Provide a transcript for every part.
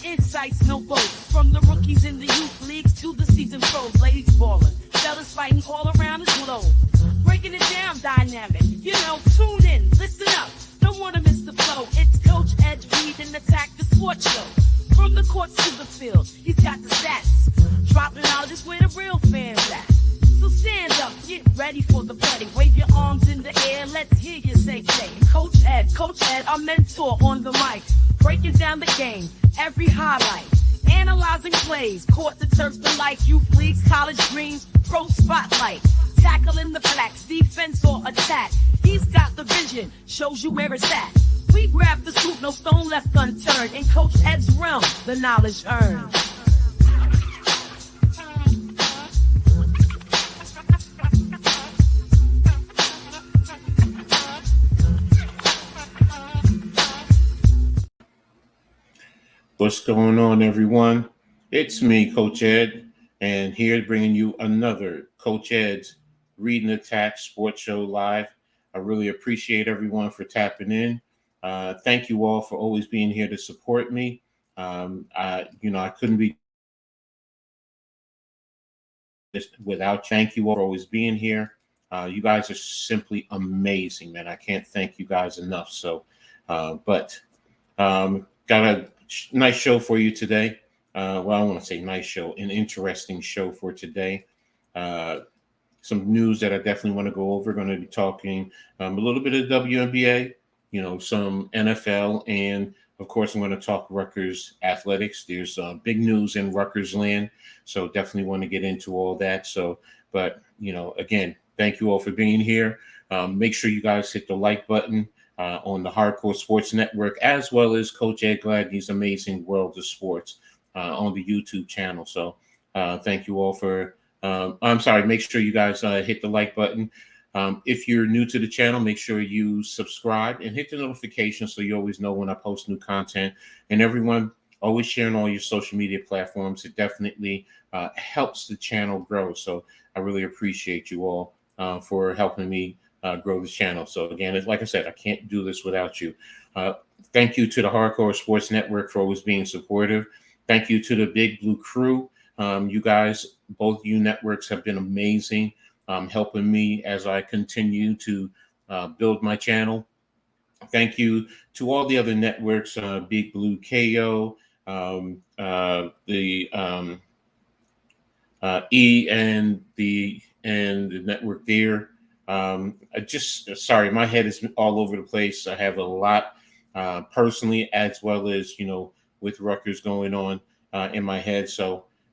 Insights, no boats. From the rookies in the youth leagues to the seasoned pros, ladies ballin', fellas fighting all around the globe. Breaking it down dynamic, tune in, listen up. Don't wanna miss the flow. It's Coach Ed Reed and Attack the Sports Show. From the courts to the field, he's got the stats. Dropping knowledge is where the real fans at. So stand up, get ready for the play. Wave your arms in the air, let's hear you say. Coach Ed, our mentor on the mic. Breaking down the game, every highlight. Analyzing plays, court the turf the light. Youth leagues, college dreams, pro spotlight. Tackling the facts, defense or attack. He's got the vision, shows you where it's at. We grab the scoop, no stone left unturned. In Coach Ed's realm, the knowledge earned. What's going on, everyone? It's me, Coach Ed, and here bringing you another Coach Ed's Read and Attack Sports Show live. I really appreciate everyone for tapping in. Thank you all for always being here to support me. I couldn't be without. Thank you all for always being here. You guys are simply amazing, man. I can't thank you guys enough. So, got a nice show for you today. I want to say nice show, an interesting show for today. Some news that I definitely want to go over. Going to be talking a little bit of WNBA, some NFL, and of course, I'm going to talk Rutgers athletics. There's big news in Rutgers land, so definitely want to get into all that. So, but again, thank you all for being here. Make sure you guys hit the like button on the Hardcore Sports Network, as well as Coach Ed Gladney's Amazing World of Sports on the YouTube channel. So thank you all for, make sure you guys hit the like button. If you're new to the channel, make sure you subscribe and hit the notification so you always know when I post new content. And everyone, always sharing all your social media platforms. It definitely helps the channel grow. So I really appreciate you all for helping me grow this channel. So again, like I said, I can't do this without you. Thank you to the Hardcore Sports Network for always being supportive. Thank you to the Big Blue crew. You guys, both you networks have been amazing, helping me as I continue to build my channel. Thank you to all the other networks, Big Blue KO, the E and the network there. Sorry, my head is all over the place. I have a lot personally, as well as, with Rutgers going on in my head.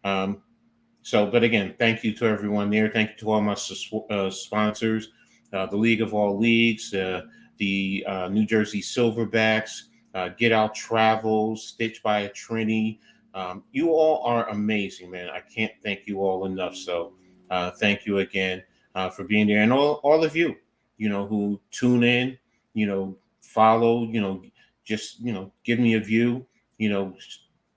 But again, thank you to everyone there. Thank you to all my sponsors, the League of All Leagues, the New Jersey Silverbacks, Get Out Travel, Stitch by a Trini. You all are amazing, man. I can't thank you all enough. So thank you again for being there. And all of you, who tune in, follow, just, give me a view,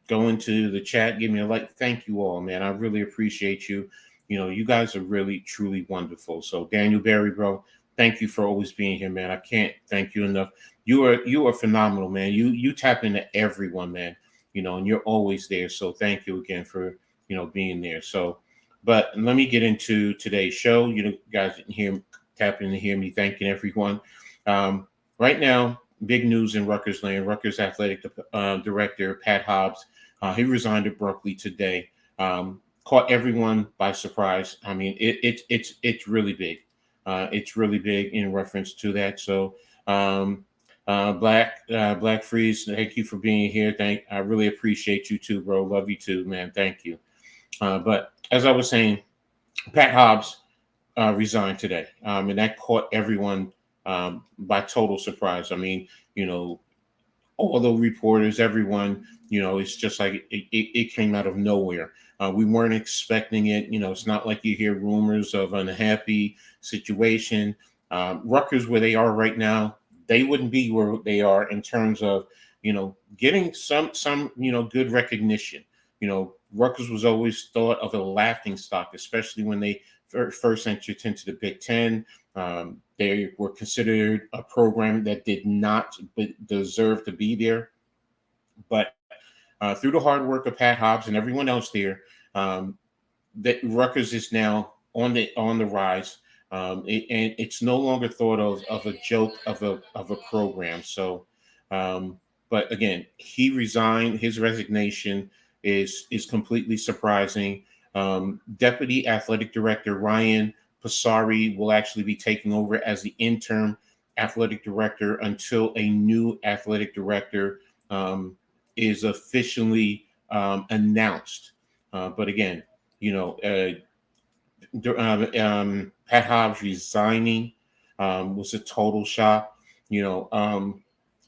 go into the chat, give me a like. Thank you all, man. I really appreciate you. You guys are really, truly wonderful. So Daniel Berry, bro, thank you for always being here, man. I can't thank you enough. You are phenomenal, man. You tap into everyone, man, and you're always there. So thank you again for, being there. So, but let me get into today's show. You guys didn't tap in to hear me thanking everyone. Right now, big news in Rutgers land. Rutgers athletic director, Pat Hobbs, he resigned abruptly today. Caught everyone by surprise. I mean, it's really big. It's really big in reference to that. So, Black Freeze, thank you for being here. I really appreciate you too, bro. Love you too, man. Thank you. But as I was saying, Pat Hobbs resigned today, and that caught everyone by total surprise. I mean, all the reporters, everyone, it's just like it came out of nowhere. We weren't expecting it. It's not like you hear rumors of unhappy situation. Rutgers, where they are right now, they wouldn't be where they are in terms of, getting some good recognition. Rutgers was always thought of a laughing stock, especially when they first entered into the Big Ten. They were considered a program that did not deserve to be there. But through the hard work of Pat Hobbs and everyone else there, that Rutgers is now on the rise. And it's no longer thought of a joke of a program. So, but again, he resigned. His resignation is completely surprising. Deputy Athletic Director Ryan Passari will actually be taking over as the interim athletic director until a new athletic director is officially announced. But again, you know, Pat Hobbs resigning was a total shock. You know,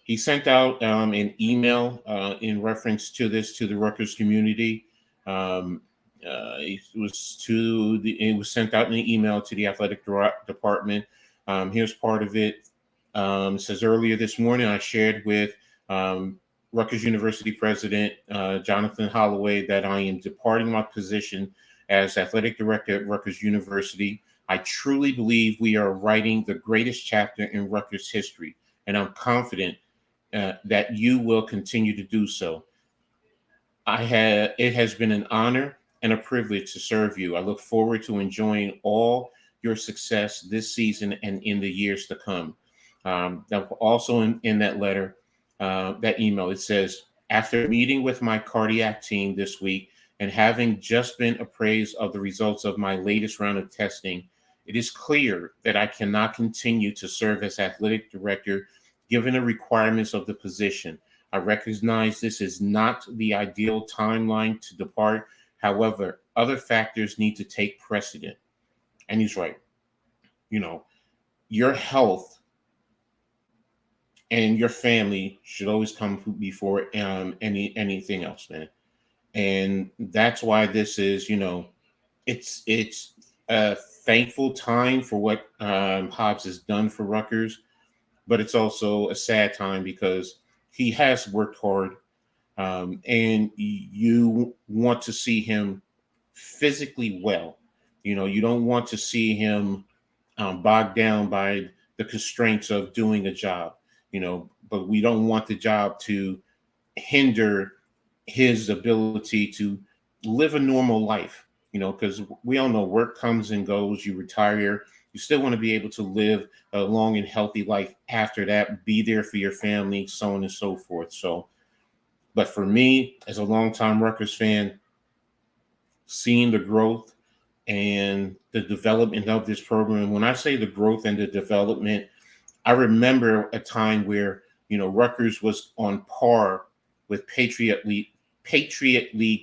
he sent out an email in reference to this to the Rutgers community. It was sent out in an email to the athletic department. Here's part of it. It says, earlier this morning, I shared with Rutgers University President Jonathan Holloway that I am departing my position as athletic director at Rutgers University. I truly believe we are writing the greatest chapter in Rutgers history, and I'm confident that you will continue to do so. It has been an honor and a privilege to serve you. I look forward to enjoying all your success this season and in the years to come. Also in that letter, that email, it says, after meeting with my cardiac team this week and having just been appraised of the results of my latest round of testing, it is clear that I cannot continue to serve as athletic director given the requirements of the position. I recognize this is not the ideal timeline to depart. However, other factors need to take precedent. And he's right. You know, your health and your family should always come before anything else, man. And that's why this is, you know, it's a thankful time for what Hobbs has done for Rutgers, but it's also a sad time because he has worked hard, and you want to see him physically well. You know, you don't want to see him bogged down by the constraints of doing a job, you know, but we don't want the job to hinder his ability to live a normal life, you know, because we all know work comes and goes, you retire, you still want to be able to live a long and healthy life after that, be there for your family, so on and so forth. So, but for me, as a longtime Rutgers fan, seeing the growth and the development of this program, when I say the growth and the development, I remember a time where, you know, Rutgers was on par with Patriot League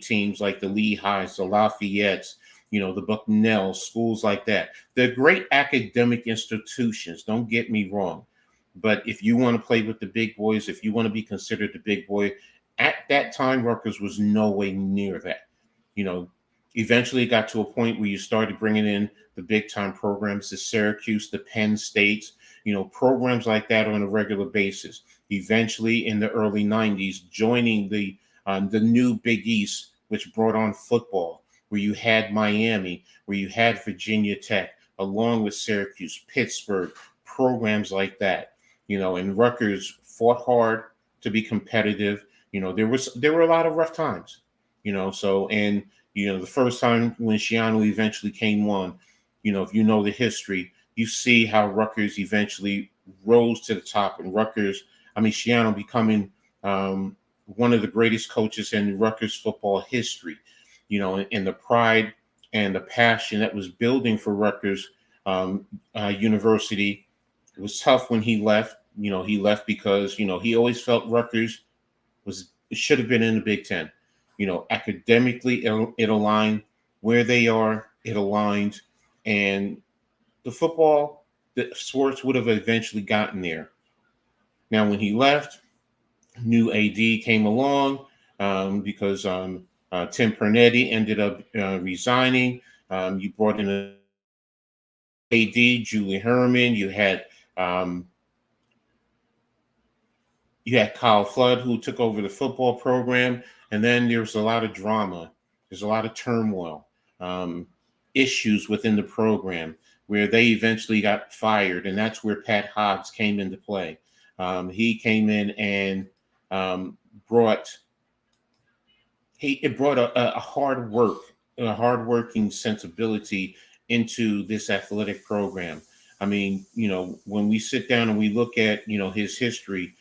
teams like the Lehighs, the Lafayettes, you know, the Bucknell, schools like that. They're great academic institutions, don't get me wrong. But if you want to play with the big boys, if you want to be considered the big boy, at that time, Rutgers was no way near that. You know, eventually it got to a point where you started bringing in the big time programs, the Syracuse, the Penn States, you know, programs like that on a regular basis. Eventually in the early 90s, joining the new Big East, which brought on football, where you had Miami, where you had Virginia Tech, along with Syracuse, Pittsburgh, programs like that, you know, and Rutgers fought hard to be competitive. You know, there were a lot of rough times, you know, so, and, you know, the first time when Schiano eventually came on, you know, if you know the history, you see how Rutgers eventually rose to the top, and Schiano becoming one of the greatest coaches in Rutgers football history, you know, and the pride and the passion that was building for Rutgers University. It was tough when he left. You know, he left because, you know, he always felt Rutgers should have been in the Big Ten. You know, academically, it aligned. Where they are, it aligned. And the sports would have eventually gotten there. Now, when he left, new AD came along because Tim Pernetti ended up resigning. You brought in a AD, Julie Herman. You had Kyle Flood, who took over the football program. And then there's a lot of drama. There's a lot of turmoil, issues within the program where they eventually got fired. And that's where Pat Hobbs came into play. He came in and brought it brought a hard working sensibility into this athletic program. I mean, when we sit down and we look at, his history,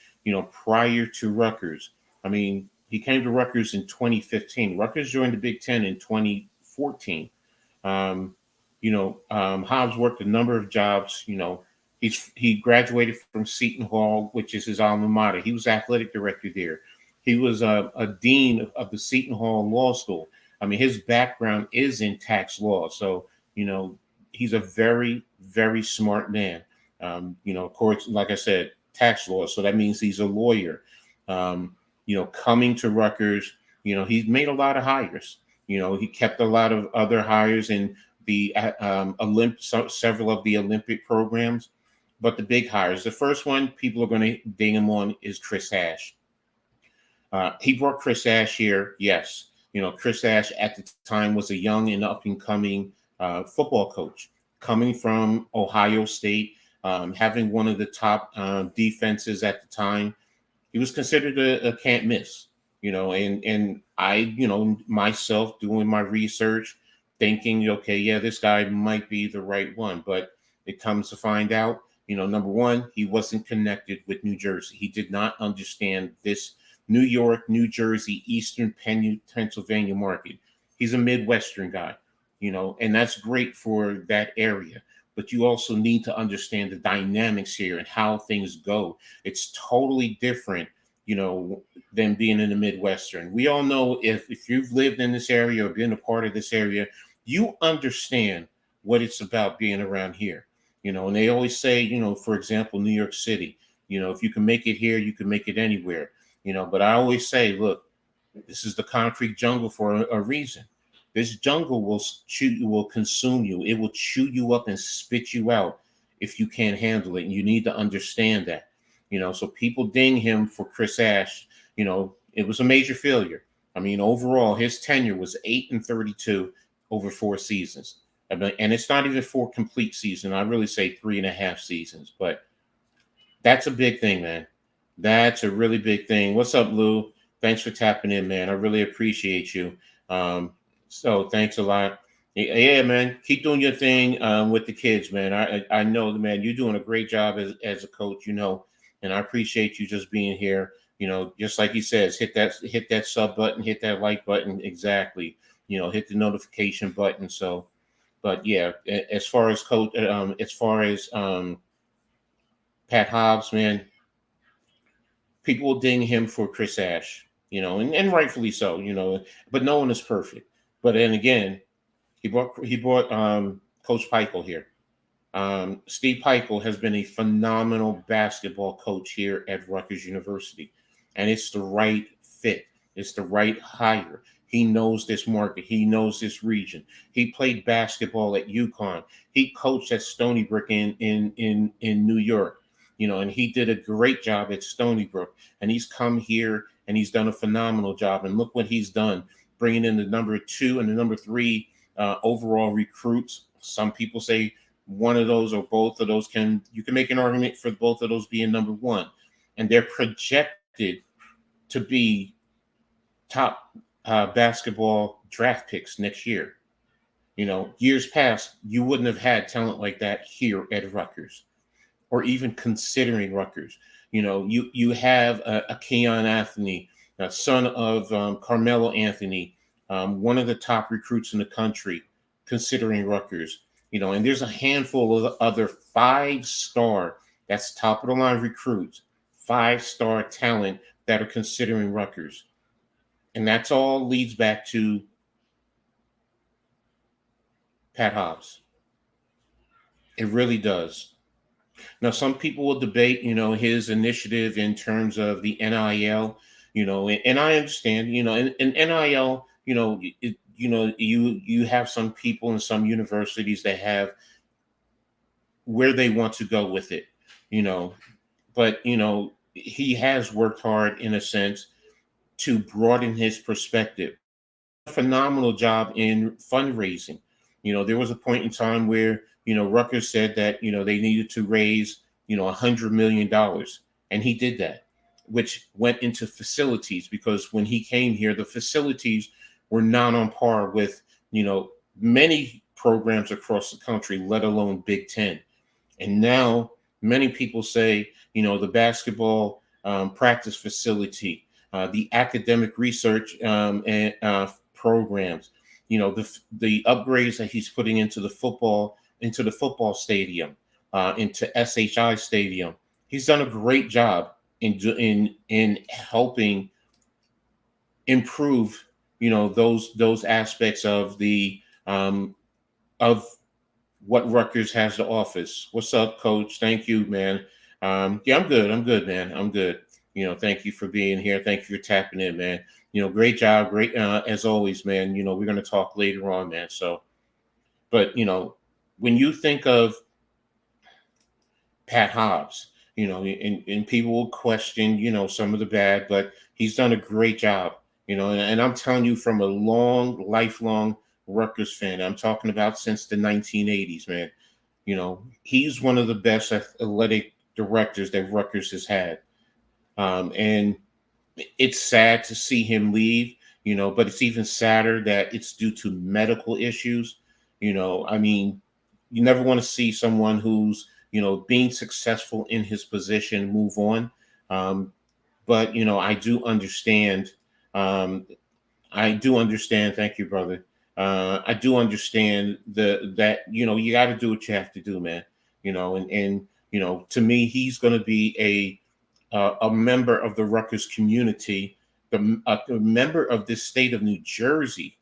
prior to Rutgers, I mean, he came to Rutgers in 2015. Rutgers joined the Big Ten in 2014. Um, Hobbs worked a number of jobs. He graduated from Seton Hall, which is his alma mater. He was athletic director there. He was a dean of the Seton Hall Law School. I mean, his background is in tax law, so he's a very, very smart man. Of course, like I said, tax law, so that means he's a lawyer. Coming to Rutgers, he's made a lot of hires. He kept a lot of other hires in the several of the Olympic programs, but the big hires. The first one people are going to ding him on is Chris Ash. He brought Chris Ash here. Yes. Chris Ash at the time was a young and up and coming football coach coming from Ohio State, having one of the top defenses at the time. He was considered a can't miss, and I, myself doing my research, thinking, okay, yeah, this guy might be the right one. But it comes to find out, number one, he wasn't connected with New Jersey. He did not understand this New York, New Jersey, Eastern Pennsylvania market. He's a Midwestern guy, and that's great for that area. But you also need to understand the dynamics here and how things go. It's totally different, than being in the Midwestern. We all know if you've lived in this area or been a part of this area, you understand what it's about being around here. And they always say, for example, New York City, if you can make it here, you can make it anywhere. But I always say, look, this is the concrete jungle for a reason. This jungle will consume you. It will chew you up and spit you out if you can't handle it. And you need to understand that. So people ding him for Chris Ash. It was a major failure. I mean, overall, his tenure was 8-32 over 4 seasons. And it's not even 4 complete seasons. I really say 3.5 seasons. But that's a big thing, man. That's a really big thing. What's up, Lou? Thanks for tapping in, man. I really appreciate you. So thanks a lot. Yeah, man. Keep doing your thing with the kids, man. I know, man, you're doing a great job as a coach, and I appreciate you just being here. Just like he says, hit that sub button, hit that like button. Exactly. Hit the notification button. So, but yeah, as far as coach, Pat Hobbs, man, people will ding him for Chris Ash, and rightfully so, but no one is perfect. But then again, he brought Coach Pikiell here. Steve Pikiell has been a phenomenal basketball coach here at Rutgers University, and it's the right fit. It's the right hire. He knows this market. He knows this region. He played basketball at UConn. He coached at Stony Brook in New York, and he did a great job at Stony Brook. And he's come here and he's done a phenomenal job. And look what he's done, bringing in the number 2 and the number 3 overall recruits. Some people say one of those or both of those you can make an argument for both of those being number 1. And they're projected to be top basketball draft picks next year. Years past, you wouldn't have had talent like that here at Rutgers, or even considering Rutgers. You have a Keon Anthony, son of Carmelo Anthony, one of the top recruits in the country, considering Rutgers. And there's a handful of other 5-star, that's top of the line recruits, 5-star talent that are considering Rutgers. And that's all leads back to Pat Hobbs. It really does. Now, some people will debate, his initiative in terms of the NIL, and I understand, in NIL, you have some people in some universities that have where they want to go with it, but, he has worked hard in a sense to broaden his perspective. Phenomenal job in fundraising. There was a point in time where, Rutgers said that, they needed to raise, $100 million. And he did that. which went into facilities, because when he came here, the facilities were not on par with, many programs across the country, let alone Big Ten. And now many people say, the basketball practice facility, the academic research and programs, the upgrades that he's putting into the football stadium, into SHI Stadium. He's done a great job in helping improve, those aspects of the of what Rutgers has to offer. What's up, Coach? Thank you, man. Yeah, I'm good. I'm good, man. I'm good. Thank you for being here. Thank you for tapping in, man. Great job. Great, as always, man. We're going to talk later on, man. So, but, when you think of Pat Hobbs, and people will question, some of the bad, but he's done a great job, and I'm telling you from a lifelong Rutgers fan. I'm talking about since the 1980s, man. He's one of the best athletic directors that Rutgers has had. And it's sad to see him leave, but it's even sadder that it's due to medical issues. I mean, you never want to see someone who's, being successful in his position move on. But, I do understand. Thank you, brother. I do understand that you got to do what you have to do, man. And to me, he's going to be a member of the Rutgers community, a member of this state of New Jersey,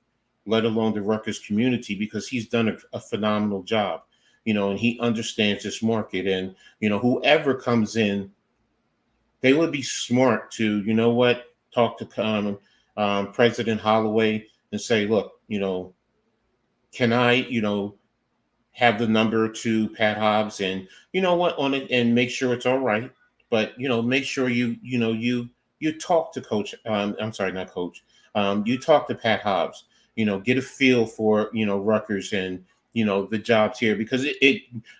let alone the Rutgers community, because he's done a phenomenal job. And he understands this market, and whoever comes in, they would be smart to talk to President Holloway and say, look, can I, have the number to Pat Hobbs, and on it, and make sure it's all right. But make sure you talk to Coach. I'm sorry, not Coach. You talk to Pat Hobbs. Get a feel for Rutgers and the jobs here, because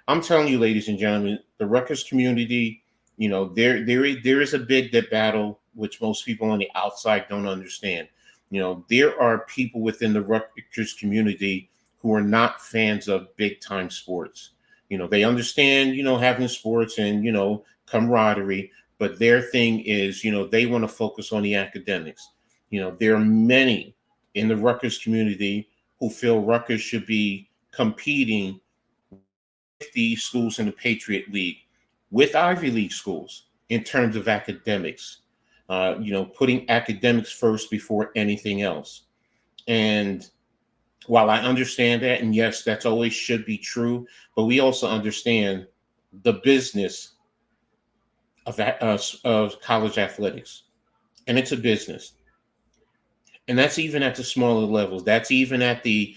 I'm telling you, ladies and gentlemen, the Rutgers community, there is a big battle which most people on the outside don't understand. There are people within the Rutgers community who are not fans of big time sports. They understand, having sports and, camaraderie, but their thing is, they want to focus on the academics. There are many in the Rutgers community who feel Rutgers should be competing with the schools in the Patriot League, with Ivy League schools in terms of academics, putting academics first before anything else. And while I understand that, and yes, that's always should be true, but we also understand the business of college athletics, and it's a business, and that's even at the smaller levels. That's even at the.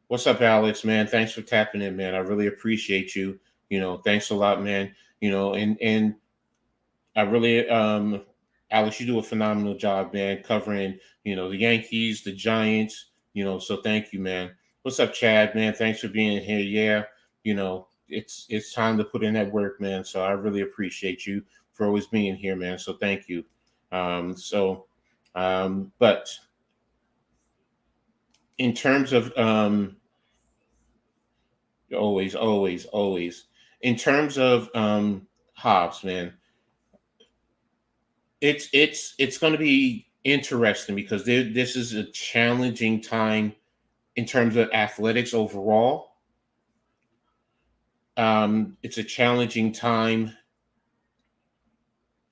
What's up, Alex? Man, thanks for tapping in, man. I really appreciate you. Thanks a lot, man. And I really, Alex, you do a phenomenal job, man, covering, the Yankees, the Giants, so thank you, man. What's up, Chad, man? Thanks for being here. Yeah, it's time to put in that work, man. So I really appreciate you for always being here, man. So thank you. But in terms of always, in terms of Hobbs, man, it's going to be interesting, because this is a challenging time in terms of athletics overall. It's a challenging time,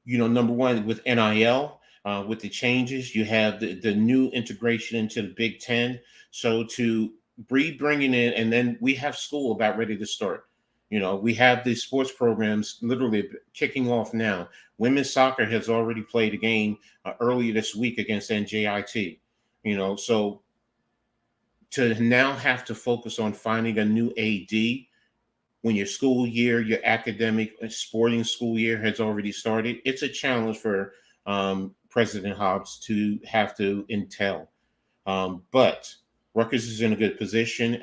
number one, with NIL, with the changes. You have the new integration into the Big Ten. So to bringing in, and then we have school about ready to start. We have the sports programs literally kicking off now. Women's soccer has already played a game earlier this week against NJIT. So to now have to focus on finding a new AD when your school year, your academic sporting school year has already started, it's a challenge for President Hobbs to have to entail. But Rutgers is in a good position,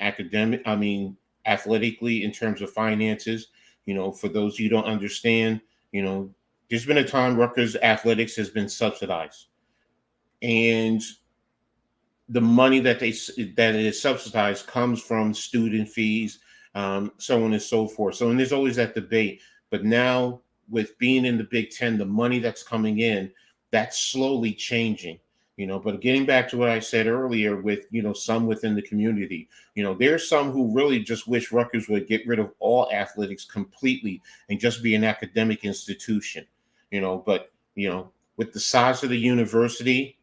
athletically, in terms of finances. For those you don't understand, You know, there's been a time Rutgers athletics has been subsidized, and the money that is subsidized comes from student fees, so on and so forth. So, and there's always that debate. But now, with being in the Big Ten, the money that's coming in, that's slowly changing. But getting back to what I said earlier, with some within the community, there's some who really just wish Rutgers would get rid of all athletics completely and just be an academic institution. But with the size of the university,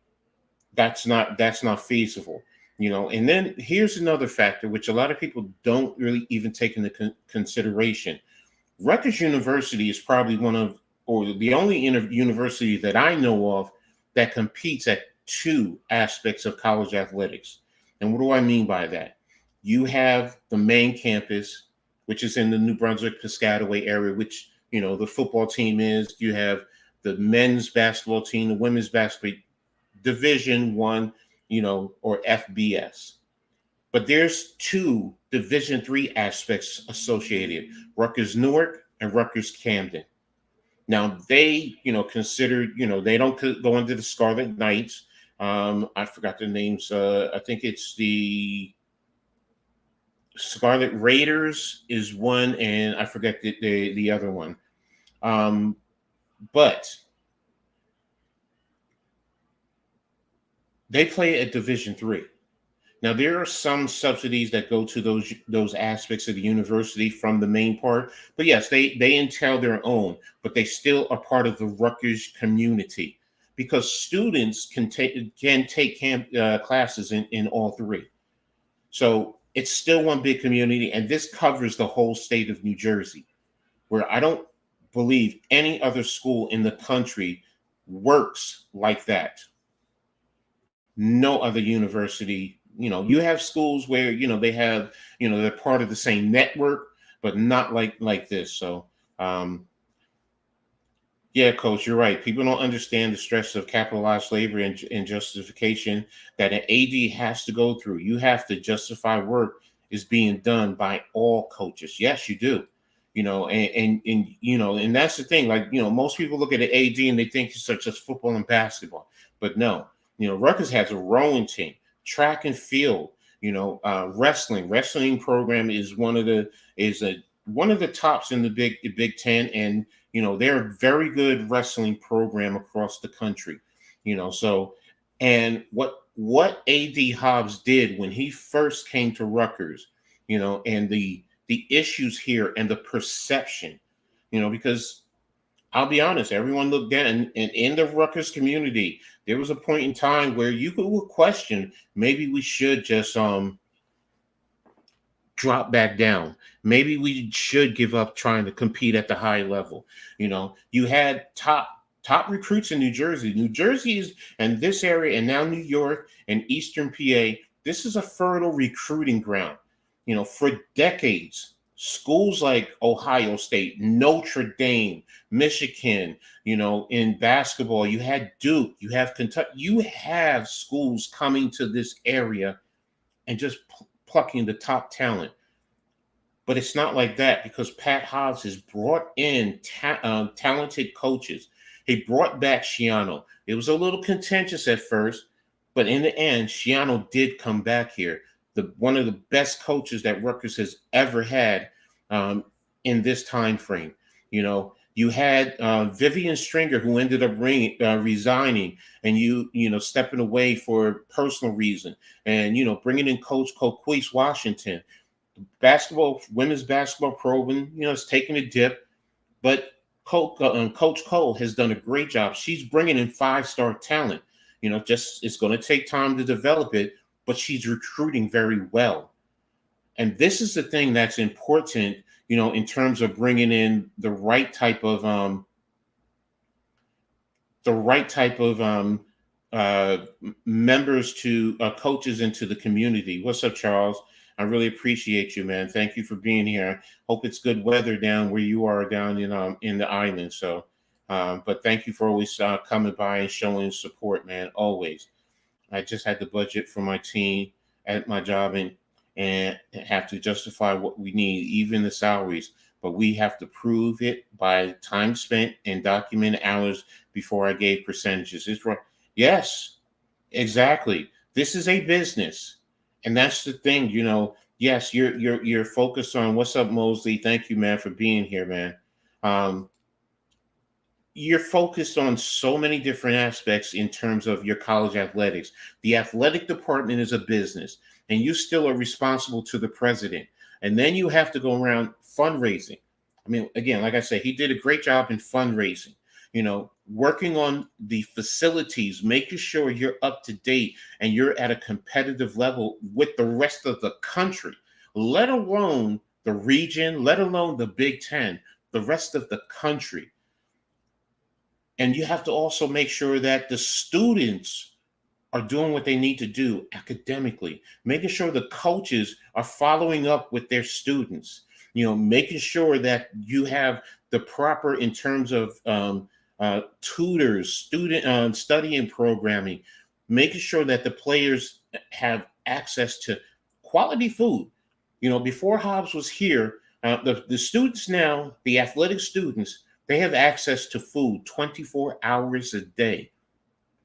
that's not feasible. And then here's another factor which a lot of people don't really even take into consideration. Rutgers University is probably one of, or the only university that I know of that competes at two aspects of college athletics. And what do I mean by that? You have the main campus, which is in the New Brunswick Piscataway area, which the football team is. You have the men's basketball team, the women's basketball Division One, or FBS. But there's two Division III aspects associated: Rutgers Newark and Rutgers Camden. Now they, considered, they don't go under the Scarlet Knights. I forgot the names. I think it's the Scarlet Raiders is one, and I forget the other one. But they play at Division III. Now, there are some subsidies that go to those aspects of the university from the main part. But yes, they entail their own, but they still are part of the Rutgers community, because students can take classes in all three. So it's still one big community, and this covers the whole state of New Jersey, where I don't believe any other school in the country works like that. No other university, you have schools where, they have, they're part of the same network, but not like this. So, yeah, Coach, you're right. People don't understand the stress of capitalized labor and justification that an AD has to go through. You have to justify work is being done by all coaches. Yes, you do. And that's the thing. Like, most people look at an AD and they think it's just football and basketball, but no. Rutgers has a rowing team, track and field, wrestling. Wrestling program is one of the tops in the Big Ten, and they're a very good wrestling program across the country. So, and what AD Hobbs did when he first came to Rutgers, and the issues here and the perception, because I'll be honest, everyone looked down, and in the Rutgers community, there was a point in time where you could question, maybe we should just drop back down. Maybe we should give up trying to compete at the high level. You had top recruits in New Jersey. New Jersey is, and this area, and now New York and Eastern PA, this is a fertile recruiting ground. For decades. Schools like Ohio State, Notre Dame, Michigan, in basketball, you had Duke, you have Kentucky, you have schools coming to this area and just plucking the top talent. But it's not like that, because Pat Hobbs has brought in talented coaches. He brought back Schiano. It was a little contentious at first, but in the end, Schiano did come back here. One of the best coaches that Rutgers has ever had in this time frame. You had Vivian Stringer, who ended up resigning, and stepping away for personal reason, and bringing in Coach Coquise Washington. Women's basketball program, it's taking a dip, but Coach Cole has done a great job. She's bringing in 5-star talent. It's going to take time to develop it, but she's recruiting very well. And this is the thing that's important, in terms of bringing in the right type of members to coaches into the community. What's up, Charles? I really appreciate you, man. Thank you for being here. Hope it's good weather down where you are down in the island. So, but thank you for always coming by and showing support, man. Always. I just had the budget for my team at my job and have to justify what we need, even the salaries. but we have to prove it by time spent and documented hours before I gave percentages. It's right. Yes, exactly. This is a business, and that's the thing. Yes, you're focused on what's up, Mosley. Thank you, man, for being here, man. Um, you're focused on so many different aspects in terms of your college athletics. The athletic department is a business, and you still are responsible to the president. And then you have to go around fundraising. I mean, again, like I said, he did a great job in fundraising, working on the facilities, making sure you're up to date and you're at a competitive level with the rest of the country, let alone the region, let alone the Big Ten, the rest of the country. And you have to also make sure that the students are doing what they need to do academically, making sure the coaches are following up with their students, making sure that you have the proper in terms of tutors, student study and programming, making sure that the players have access to quality food. Before Hobbs was here, the students now, the athletic students, they have access to food 24 hours a day.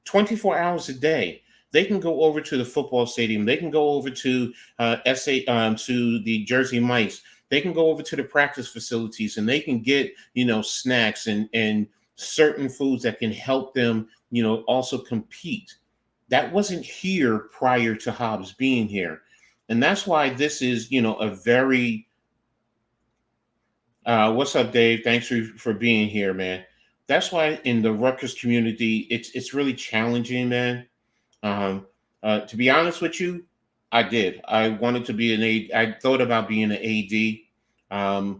24 hours a day. They can go over to the football stadium. They can go over to to the Jersey Mice. They can go over to the practice facilities, and they can get snacks and certain foods that can help them also compete. That wasn't here prior to Hobbs being here, and that's why this is a very what's up, Dave? Thanks for being here, man. That's why in the Rutgers community, it's really challenging, man. To be honest with you, I did. I wanted to be an AD. I thought about being an AD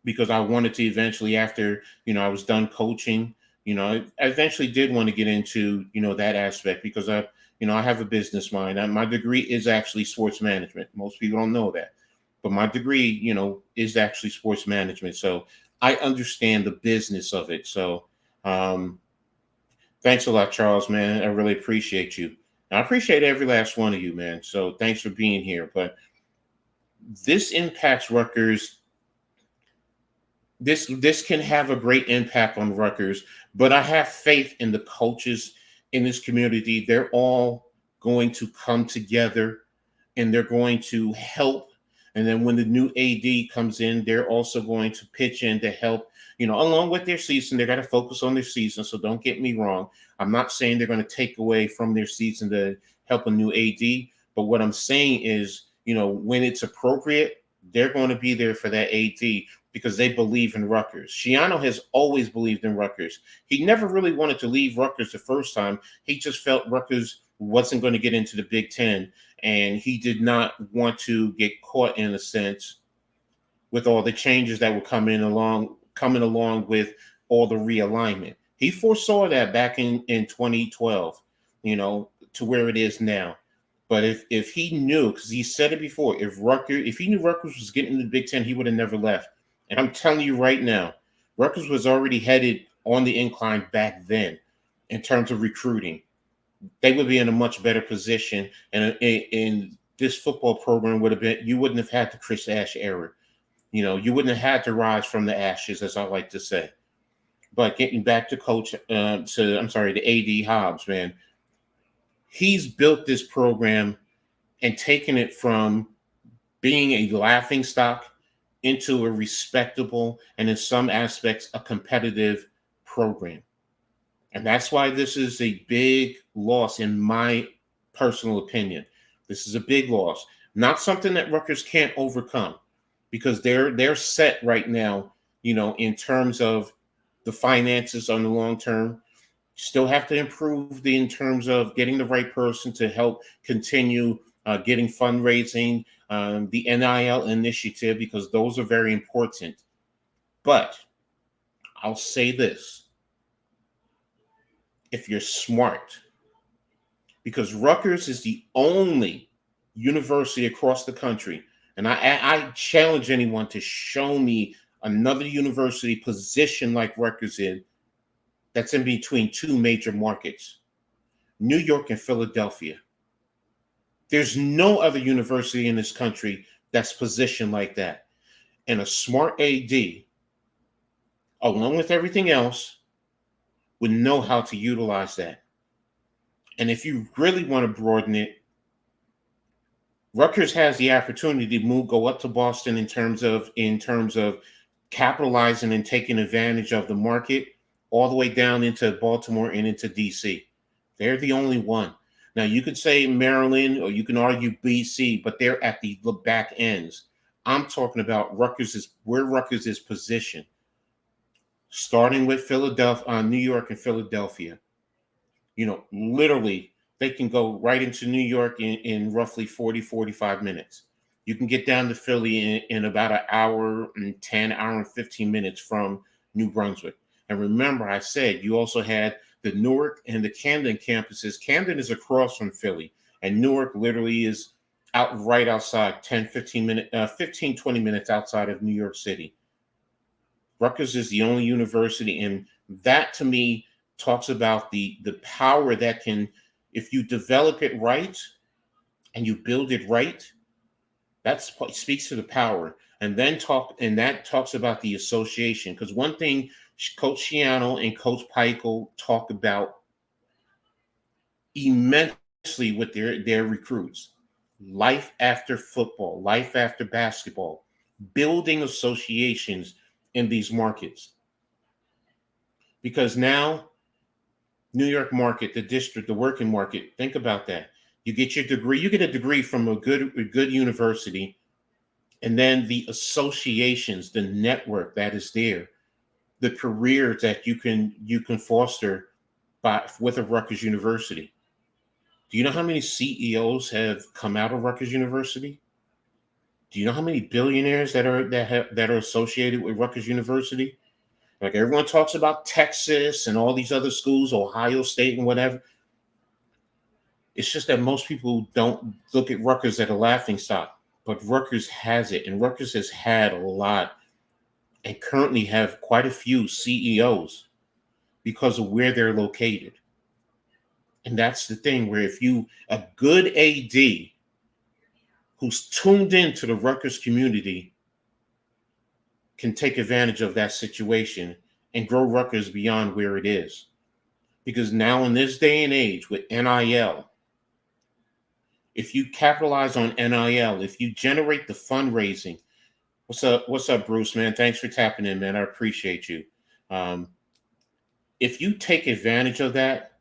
because I wanted to eventually, after I was done coaching, I eventually did want to get into that aspect because I have a business mind. My degree is actually sports management. Most people don't know that. But my degree, is actually sports management. So I understand the business of it. So thanks a lot, Charles, man. I really appreciate you. And I appreciate every last one of you, man. So thanks for being here. But this impacts Rutgers. This can have a great impact on Rutgers. But I have faith in the coaches in this community. They're all going to come together and they're going to help. And then when the new AD comes in, they're also going to pitch in to help, along with their season. They got to focus on their season. So don't get me wrong. I'm not saying they're going to take away from their season to help a new AD. But what I'm saying is, when it's appropriate, they're going to be there for that AD because they believe in Rutgers. Schiano has always believed in Rutgers. He never really wanted to leave Rutgers the first time. He just felt Rutgers wasn't going to get into the Big Ten. And he did not want to get caught, in a sense, with all the changes that were coming along with all the realignment. He foresaw that back in 2012, to where it is now. But if he knew, because he said it before, if he knew Rutgers was getting in the Big Ten, he would have never left. And I'm telling you right now, Rutgers was already headed on the incline back then in terms of recruiting. They would be in a much better position, and in this football program you wouldn't have had the Chris Ash era. You wouldn't have had to rise from the ashes, as I like to say. But getting back to the AD Hobbs, man, he's built this program and taken it from being a laughing stock into a respectable and in some aspects a competitive program. And that's why this is a big loss, in my personal opinion. This is a big loss. Not something that Rutgers can't overcome because they're set right now, in terms of the finances on the long term. Still have to improve in terms of getting the right person to help continue getting fundraising, the NIL initiative, because those are very important. But I'll say this. If you're smart, because Rutgers is the only university across the country, and I challenge anyone to show me another university positioned like Rutgers that's in between two major markets, New York and Philadelphia. There's no other university in this country that's positioned like that. and a smart AD, along with everything else, would know how to utilize that. And if you really want to broaden it, Rutgers has the opportunity to go up to Boston in terms of capitalizing and taking advantage of the market, all the way down into Baltimore and into DC. They're the only one. Now you could say Maryland or you can argue BC, but they're at the back ends. I'm talking about where Rutgers is positioned, starting with Philadelphia, New York and Philadelphia. Literally, they can go right into New York in roughly 40, 45 minutes. You can get down to Philly in about an hour and 10, hour and 15 minutes from New Brunswick. And remember, I said you also had the Newark and the Camden campuses. Camden is across from Philly, and Newark literally is right outside, 10, 15, 20 minutes outside of New York City. Rutgers is the only university, and that to me talks about the power that can, if you develop it right and you build it right, that speaks to the power. And that talks about the association. Because one thing Coach Schiano and Coach Peichel talk about immensely with their recruits: life after football, life after basketball, building associations in these markets. Because now, New York market, the district, the working market, think about that. You get your degree, you get a degree from a good university, and then the associations, the network that is there, the careers that you can foster with a Rutgers University. Do you know how many CEOs have come out of Rutgers University? Do you know how many billionaires that are associated with Rutgers University? Like, everyone talks about Texas and all these other schools, Ohio State and whatever. It's just that most people don't look at Rutgers at a laughingstock, but Rutgers has it, and Rutgers has had a lot and currently have quite a few CEOs because of where they're located. And that's the thing, where if a good AD who's tuned into the Rutgers community can take advantage of that situation and grow Rutgers beyond where it is. Because now, in this day and age with NIL, if you capitalize on NIL, if you generate the fundraising, what's up, Bruce, man? Thanks for tapping in, man. I appreciate you. If you take advantage of that,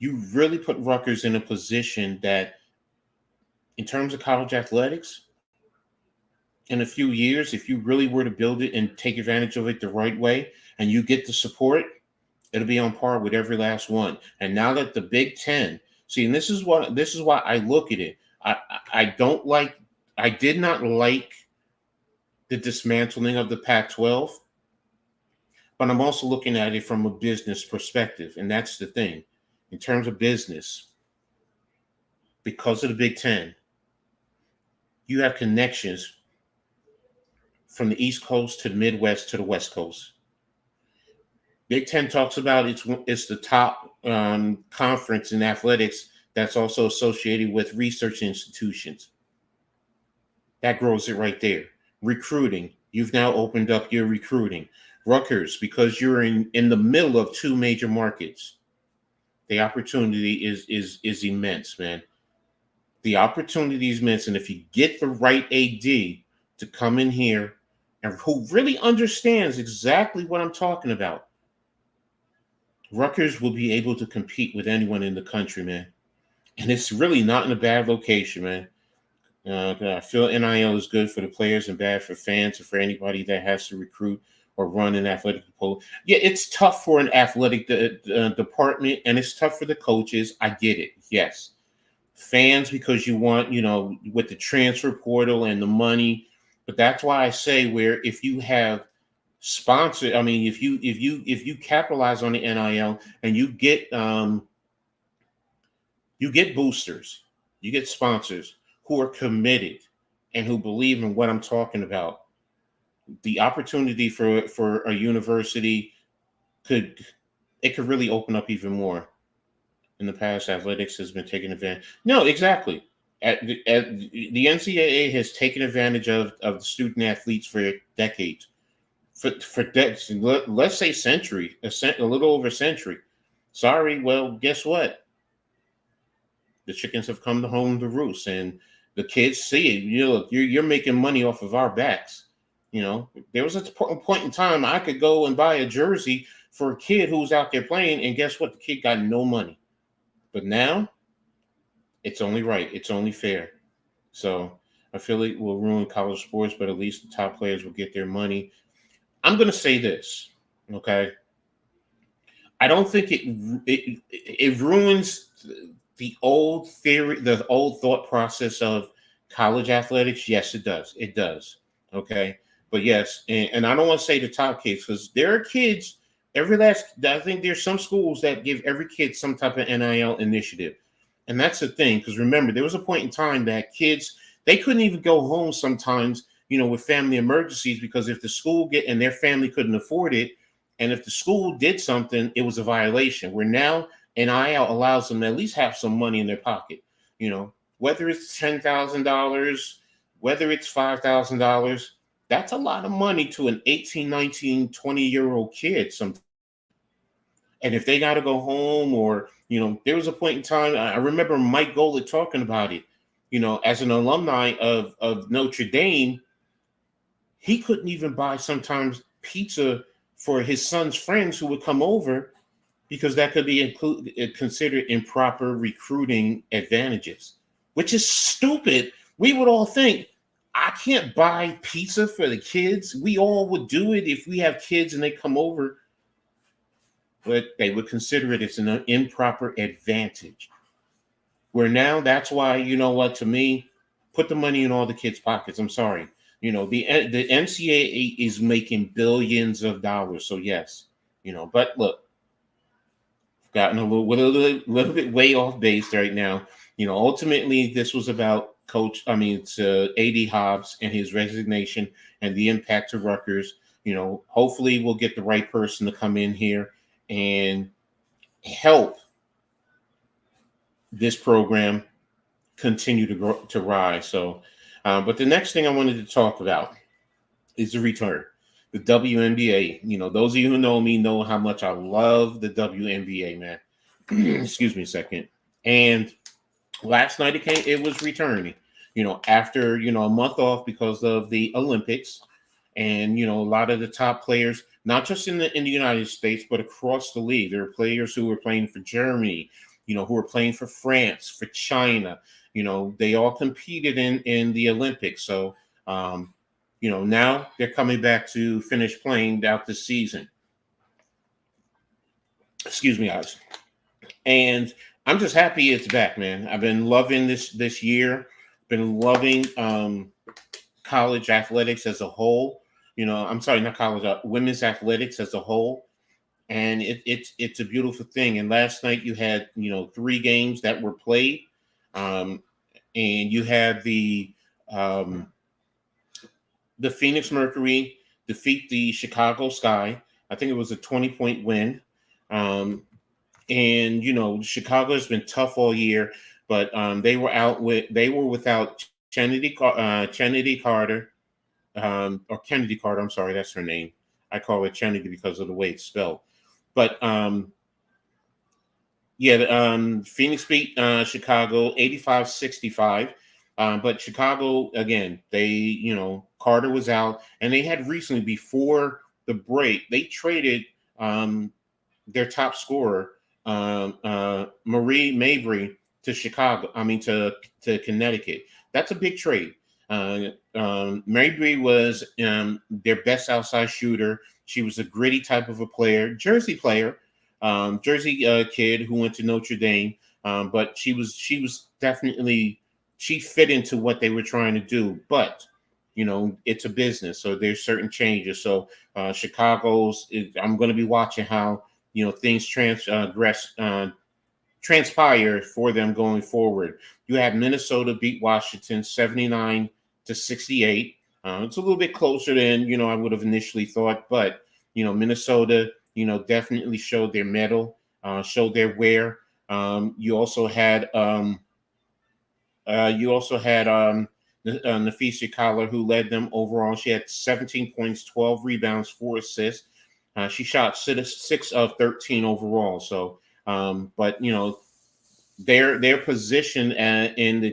you really put Rutgers in a position that, in terms of college athletics, in a few years, if you really were to build it and take advantage of it the right way, and you get the support, it'll be on par with every last one. And now that the Big Ten, see, and this is why I look at it. I did not like the dismantling of the Pac-12, but I'm also looking at it from a business perspective, and that's the thing. In terms of business, because of the Big Ten, you have connections from the East Coast to the Midwest to the West Coast. Big Ten talks about it's the top conference in athletics that's also associated with research institutions. That grows it right there. Recruiting. You've now opened up your recruiting. Rutgers, because you're in the middle of two major markets, the opportunity is immense, man. The opportunity is immense. And if you get the right AD to come in here and who really understands exactly what I'm talking about, Rutgers will be able to compete with anyone in the country, man. And it's really not in a bad location, man. I feel NIL is good for the players and bad for fans or for anybody that has to recruit or run an athletic pool. Yeah, it's tough for an athletic department, and it's tough for the coaches. I get it. Yes. Fans, because you want, with the transfer portal and the money. But that's why I say, where if you have sponsor, I mean, if you capitalize on the NIL and you get boosters, you get sponsors who are committed and who believe in what I'm talking about, the opportunity for a university could really open up even more. In the past, athletics has been taken advantage. No, exactly. The NCAA has taken advantage of the student athletes for decades, let's say century, a little over a century. Sorry, well, guess what? The chickens have come home to roost, and the kids see it. Look, you're making money off of our backs. There was a point in time I could go and buy a jersey for a kid who was out there playing, and guess what? The kid got no money. But now, it's only right. It's only fair. So I feel it will ruin college sports, but at least the top players will get their money. I'm going to say this, okay? I don't think it ruins the old theory, the old thought process of college athletics. Yes, it does. It does. Okay. But yes, and I don't want to say the top kids, because there are kids, I think there's some schools that give every kid some type of NIL initiative. And that's the thing, because remember, there was a point in time that kids, they couldn't even go home sometimes, with family emergencies, because if the school and their family couldn't afford it, and if the school did something, it was a violation. Where now NIL allows them to at least have some money in their pocket, whether it's $10,000, whether it's $5,000, that's a lot of money to an 18, 19, 20-year-old kid. And if they got to go home, or, there was a point in time, I remember Mike Golick talking about it, as an alumni of Notre Dame, he couldn't even buy sometimes pizza for his son's friends who would come over, because that could be considered improper recruiting advantages, which is stupid. We would all think, I can't buy pizza for the kids. We all would do it if we have kids and they come over, but they would consider it as an improper advantage. Where now, that's why, to me, put the money in all the kids' pockets. I'm sorry. The NCAA is making billions of dollars. So yes, but look, gotten a little bit way off base right now. Ultimately, this was about it's A.D. Hobbs and his resignation and the impact to Rutgers. Hopefully we'll get the right person to come in here and help this program continue to rise. So, but the next thing I wanted to talk about is the return, the WNBA. Those of you who know me know how much I love the WNBA, man. Excuse me a second. And last night it was returning, after, a month off because of the Olympics. And, a lot of the top players, not just in the United States, but across the league. There are players who were playing for Germany, who were playing for France, for China. They all competed in the Olympics. So, now they're coming back to finish playing out this season. Excuse me, guys. And I'm just happy it's back, man. I've been loving this year. Been loving college athletics as a whole. I'm sorry, not college, women's athletics as a whole. And it's a beautiful thing. And last night you had 3 games that were played, and you had the Phoenix Mercury defeat the Chicago Sky. I think it was a 20-point win. And Chicago has been tough all year, but they were without Kennedy Carter, or Kennedy Carter. I'm sorry, that's her name. I call it Kennedy because of the way it's spelled. But Phoenix beat Chicago 85-65. But Chicago, again, they Carter was out, and they had recently, before the break, they traded their top scorer, Marie Mabry, to Connecticut. That's a big trade. Mabry was their best outside shooter. She was a gritty type of a player, Jersey player, Jersey kid who went to Notre Dame. But she fit into what they were trying to do. But it's a business, so there's certain changes. So I'm going to be watching how things transpire for them going forward. You have Minnesota beat Washington 79-68. It's a little bit closer than I would have initially thought, but Minnesota definitely showed their mettle, showed their wear. You also had You also had Nafisa Collar, who led them overall. She had 17 points, 12 rebounds, 4 assists. She shot 6 of 13 overall. So, but their position in the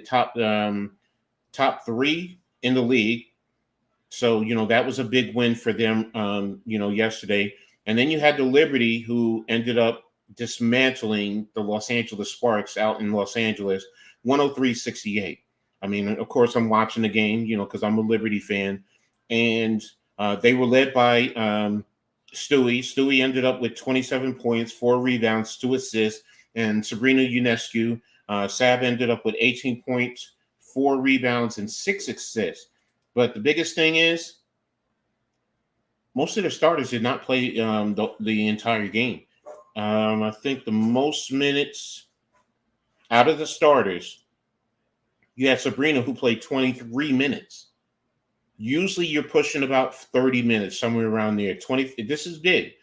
top 3 in the league. So that was a big win for them. Yesterday, and then you had the Liberty, who ended up dismantling the Los Angeles Sparks out in Los Angeles, 103-68. I mean, of course, I'm watching the game, because I'm a Liberty fan, and they were led by Stewie. Stewie ended up with 27 points, 4 rebounds, 2 assists, and Sabrina Ionescu. Sab ended up with 18 points, 4 rebounds, and 6 assists. But the biggest thing is, most of the starters did not play the entire game. I think the most minutes out of the starters, you had Sabrina, who played 23 minutes. Usually you're pushing about 30 minutes, somewhere around there. This is big.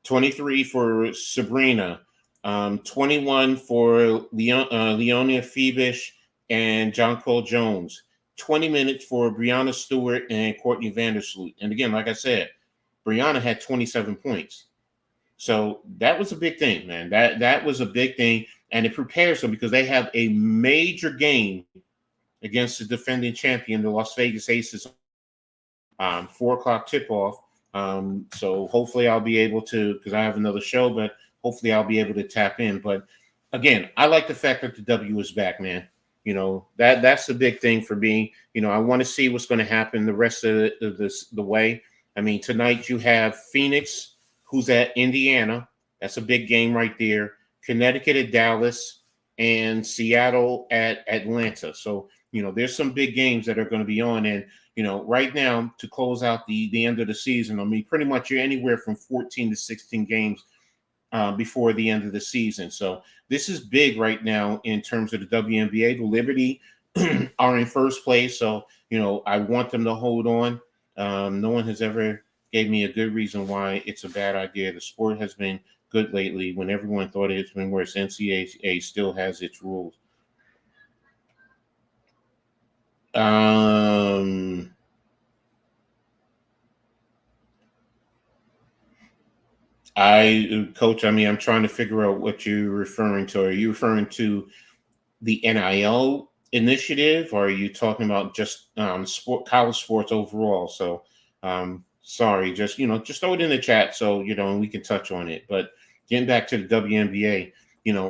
23 for Sabrina, 21 for Leonia Phoebish and Jonquel Jones, 20 minutes for Brianna Stewart and Courtney Vandersloot. And again, like I said, Brianna had 27 points. So that was a big thing, man. That was a big thing. And it prepares them because they have a major game against the defending champion, the Las Vegas Aces, 4:00 tip-off. So hopefully I'll be able to, because I have another show, but hopefully I'll be able to tap in. But again, I like the fact that the W is back, man. That's the big thing for me. I want to see what's going to happen the rest of the way. I mean, tonight you have Phoenix, who's at Indiana. That's a big game right there. Connecticut at Dallas, and Seattle at Atlanta. So, there's some big games that are going to be on. And, right now, to close out the end of the season, I mean, pretty much you're anywhere from 14 to 16 games before the end of the season. So this is big right now in terms of the WNBA. The Liberty are in first place. So, I want them to hold on. No one has ever gave me a good reason why it's a bad idea. The sport has been good lately when everyone thought it's been worse. NCAA still has its rules. Coach, I mean, I'm trying to figure out what you're referring to. Are you referring to the NIL initiative, or are you talking about just college sports overall? So, sorry, just throw it in the chat so we can touch on it. But getting back to the WNBA,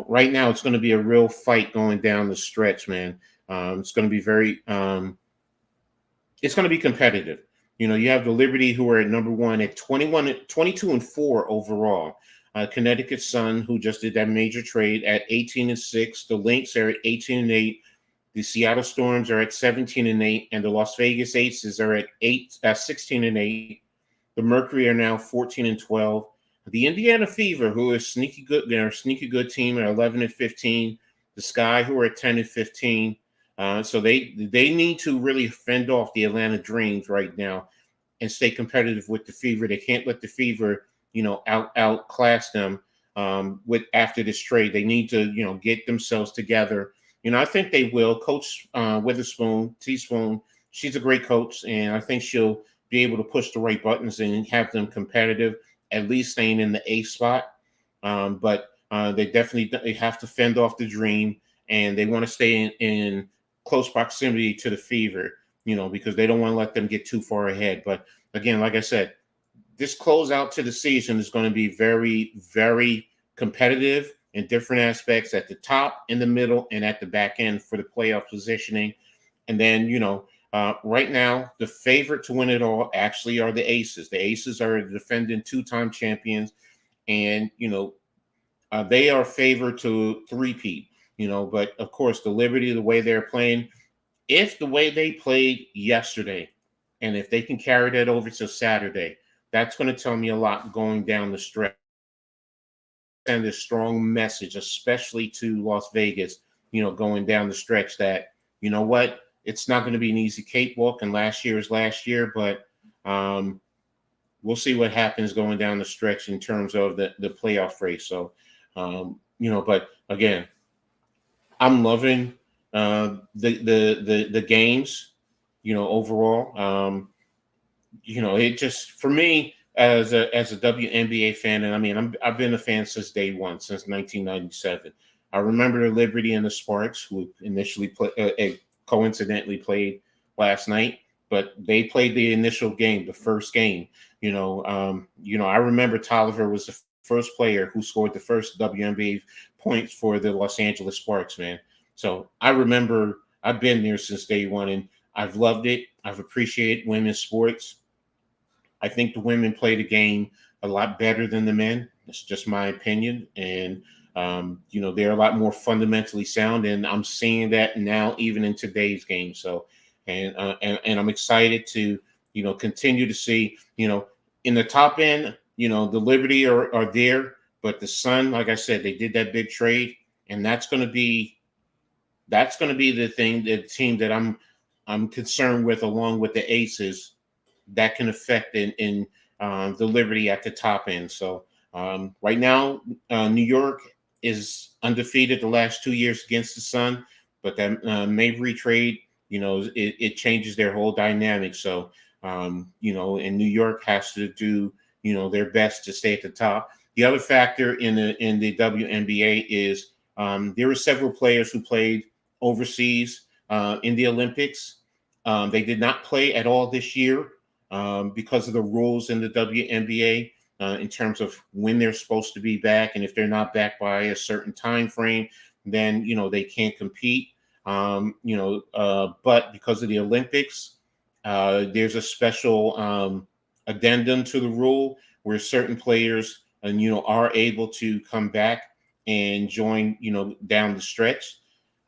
right now it's going to be a real fight going down the stretch, man. It's going to be it's going to be competitive. You have the Liberty, who are at number 1 at 22-4 overall. Connecticut Sun, who just did that major trade, at 18-6. The Lynx are at 18-8. The Seattle Storms are at 17-8, and the Las Vegas Aces are at 16-8. The Mercury are now 14-12. The Indiana Fever, who is sneaky good, they're a sneaky good team, at 11-15. The Sky, who are at 10-15. So they need to really fend off the Atlanta Dreams right now and stay competitive with the Fever. They can't let the Fever, outclass them with after this trade. They need to, get themselves together. I think they will. Coach Witherspoon, Teaspoon, she's a great coach, and I think she'll be able to push the right buttons and have them competitive, at least staying in the A spot. But they definitely have to fend off the Dream, and they want to stay in close proximity to the Fever, because they don't want to let them get too far ahead. But again, like I said, this closeout to the season is going to be very, very competitive in different aspects at the top, in the middle, and at the back end for the playoff positioning. And then, right now, the favorite to win it all actually are the Aces. The Aces are the defending 2-time champions, and, they are favored to three-peat. But of course, the Liberty, the way they're playing, if the way they played yesterday, and if they can carry that over to Saturday, that's going to tell me a lot going down the stretch. Send a strong message, especially to Las Vegas, going down the stretch, that, what, it's not going to be an easy cakewalk, and last year is last year, but we'll see what happens going down the stretch in terms of the playoff race. So, but again, I'm loving the games, overall. It just for me as a WNBA fan, and I mean I've been a fan since day one, since 1997. I remember the Liberty and the Sparks, who initially coincidentally played last night, but they played the initial game, the first game. I remember Tolliver was the first player who scored the first WNBA points for the Los Angeles Sparks, man. So I remember I've been there since day one, and I've loved it. I've appreciated women's sports. I think the women play the game a lot better than the men. That's just my opinion. And, they're a lot more fundamentally sound. And I'm seeing that now, even in today's game. So, and I'm excited to, continue to see, in the top end, the Liberty are there. But the Sun, like I said, they did that big trade. And that's going to be the team that I'm concerned with, along with the Aces, that can affect in the Liberty at the top end. So right now, New York is undefeated the last 2 years against the Sun, but that Mabry trade, it changes their whole dynamic. So, and New York has to do, their best to stay at the top. The other factor in the WNBA is there were several players who played overseas in the Olympics. They did not play at all this year. Because of the rules in the WNBA in terms of when they're supposed to be back, and if they're not back by a certain time frame, then they can't compete. But because of the Olympics, there's a special addendum to the rule where certain players are able to come back and join down the stretch.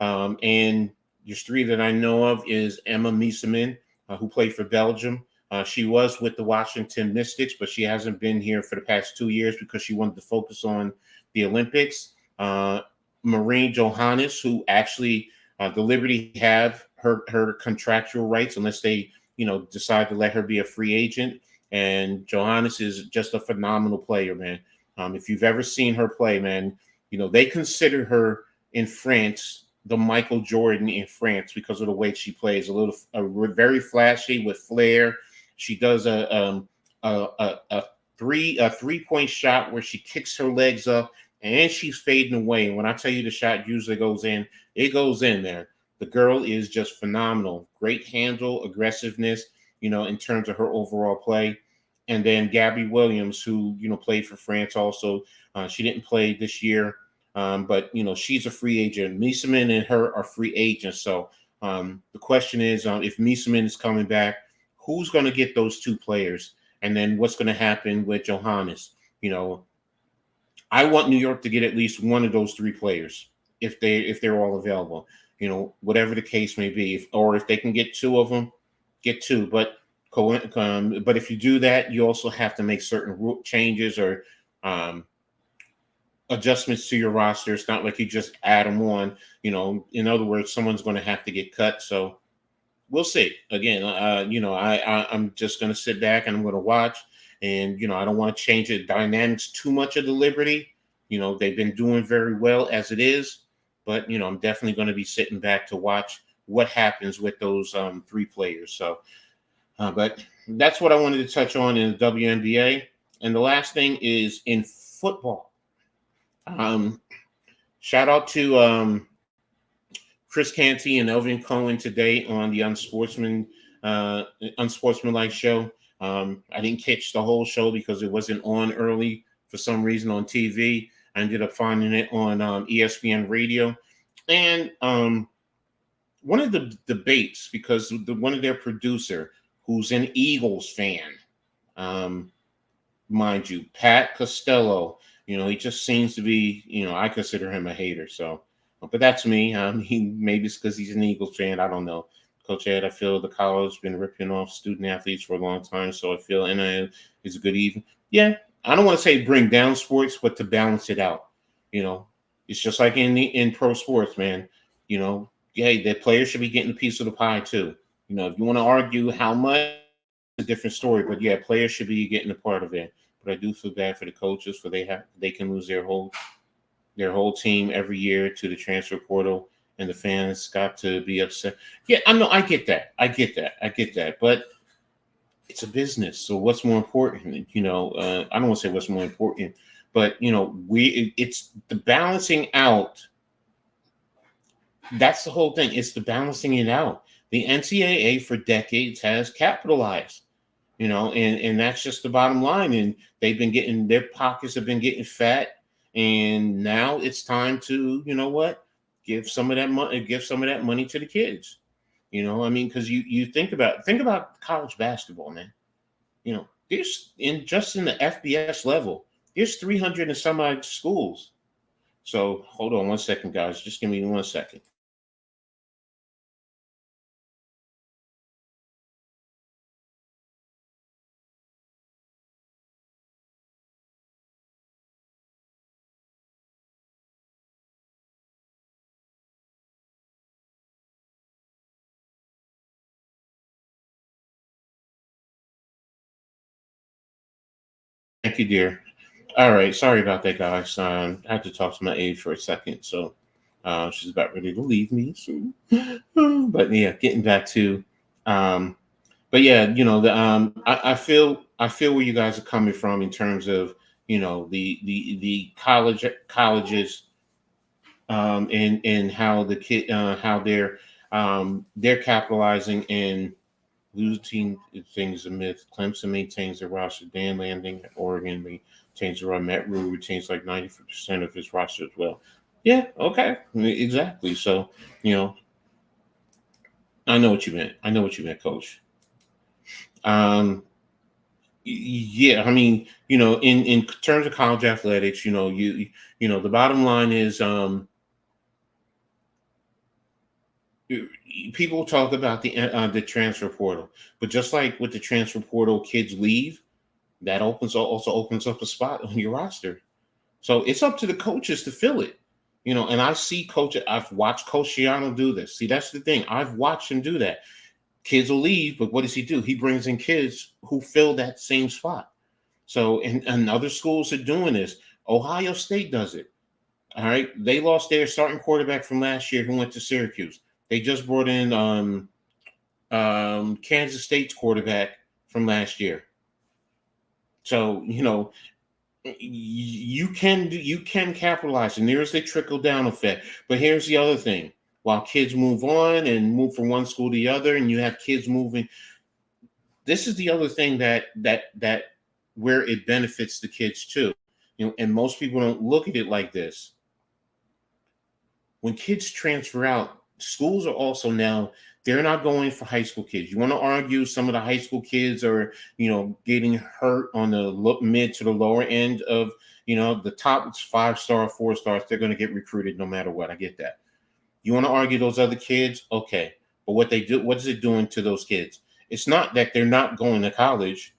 And there's three that I know of is Emma Mieseman, who played for Belgium. She was with the Washington Mystics, but she hasn't been here for the past 2 years because she wanted to focus on the Olympics. Marine Johannes, who actually the Liberty have her contractual rights unless they decide to let her be a free agent. And Johannes is just a phenomenal player, man. If you've ever seen her play, man, they consider her in France the Michael Jordan in France because of the way she plays. Very flashy with flair. She does a 3-point shot where she kicks her legs up and she's fading away. And when I tell you the shot usually goes in, it goes in there. The girl is just phenomenal. Great handle, aggressiveness, in terms of her overall play. And then Gabby Williams, who, played for France also. She didn't play this year, but, she's a free agent. Mieseman and her are free agents. So the question is, if Mieseman is coming back, who's going to get those two players? And then what's going to happen with Johannes? I want New York to get at least one of those three players if they're all available. Whatever the case may be, if they can get two of them, get two. But if you do that, you also have to make certain changes or adjustments to your roster. It's not like you just add them on. In other words, someone's going to have to get cut. So we'll see. Again, I'm just going to sit back and I'm going to watch. And, I don't want to change the dynamics too much of the Liberty. They've been doing very well as it is. But, I'm definitely going to be sitting back to watch what happens with those three players. So, but that's what I wanted to touch on in the WNBA. And the last thing is in football. Shout out to Chris Canty and Elvin Cohen today on the Unsportsmanlike show. I didn't catch the whole show because it wasn't on early for some reason on TV. I ended up finding it on ESPN radio. And one of the debates, because one of their producer, who's an Eagles fan, mind you, Pat Costello, he just seems to be, I consider him a hater. So, but that's me. Maybe it's because he's an Eagles fan. I don't know. Coach Ed, I feel the college has been ripping off student athletes for a long time. So I feel NIL is a good even. Yeah, I don't want to say bring down sports, but to balance it out. It's just like in pro sports, man. The players should be getting a piece of the pie too. If you want to argue how much, it's a different story. But yeah, players should be getting a part of it. But I do feel bad for the coaches, for they can lose their whole team every year to the transfer portal, and the fans got to be upset. Yeah, I know. I get that. I get that. But it's a business. So what's more important? I don't want to say what's more important, but it's the balancing out. That's the whole thing. It's the balancing it out. The NCAA for decades has capitalized, and that's just the bottom line. And they've been getting their pockets have been getting fat, and now it's time to, give some of that money to the kids. I mean, because you think about college basketball, man. There's in the FBS level, there's 300 and some odd schools. So hold on one second, guys. Just give me 1 second. Thank you, dear. All right, sorry about that, guys. I had to talk to my aide for a second, so she's about ready to leave me soon. But yeah, getting back to, um, but yeah, I feel where you guys are coming from in terms of the colleges, and how how they're capitalizing and losing things a myth. Clemson maintains their roster. Dan Landing at Oregon maintains their roster. Matt Rhule retains like 90% of his roster as well. Yeah, okay, exactly. So, I know what you meant. I know what you meant, Coach. Um, yeah, I mean, in terms of college athletics, the bottom line is, people talk about the transfer portal, but just like with the transfer portal, kids leave. That also opens up a spot on your roster. So it's up to the coaches to fill it. And I've watched Coach Shiano do this. See, that's the thing. I've watched him do that. Kids will leave, but what does he do? He brings in kids who fill that same spot. So, and other schools are doing this. Ohio State does it. All right. They lost their starting quarterback from last year who went to Syracuse. They just brought in Kansas State's quarterback from last year. So, you can capitalize, and there's the trickle down effect. But here's the other thing: while kids move on and move from one school to the other, and you have kids moving, this is the other thing that where it benefits the kids too. And most people don't look at it like this. When kids transfer out, schools are also now, they're not going for high school kids. You want to argue some of the high school kids are, getting hurt on the mid to the lower end of, the top 5-star, 4 stars. They're going to get recruited no matter what. I get that. You want to argue those other kids? Okay. But what is it doing to those kids? It's not that they're not going to college.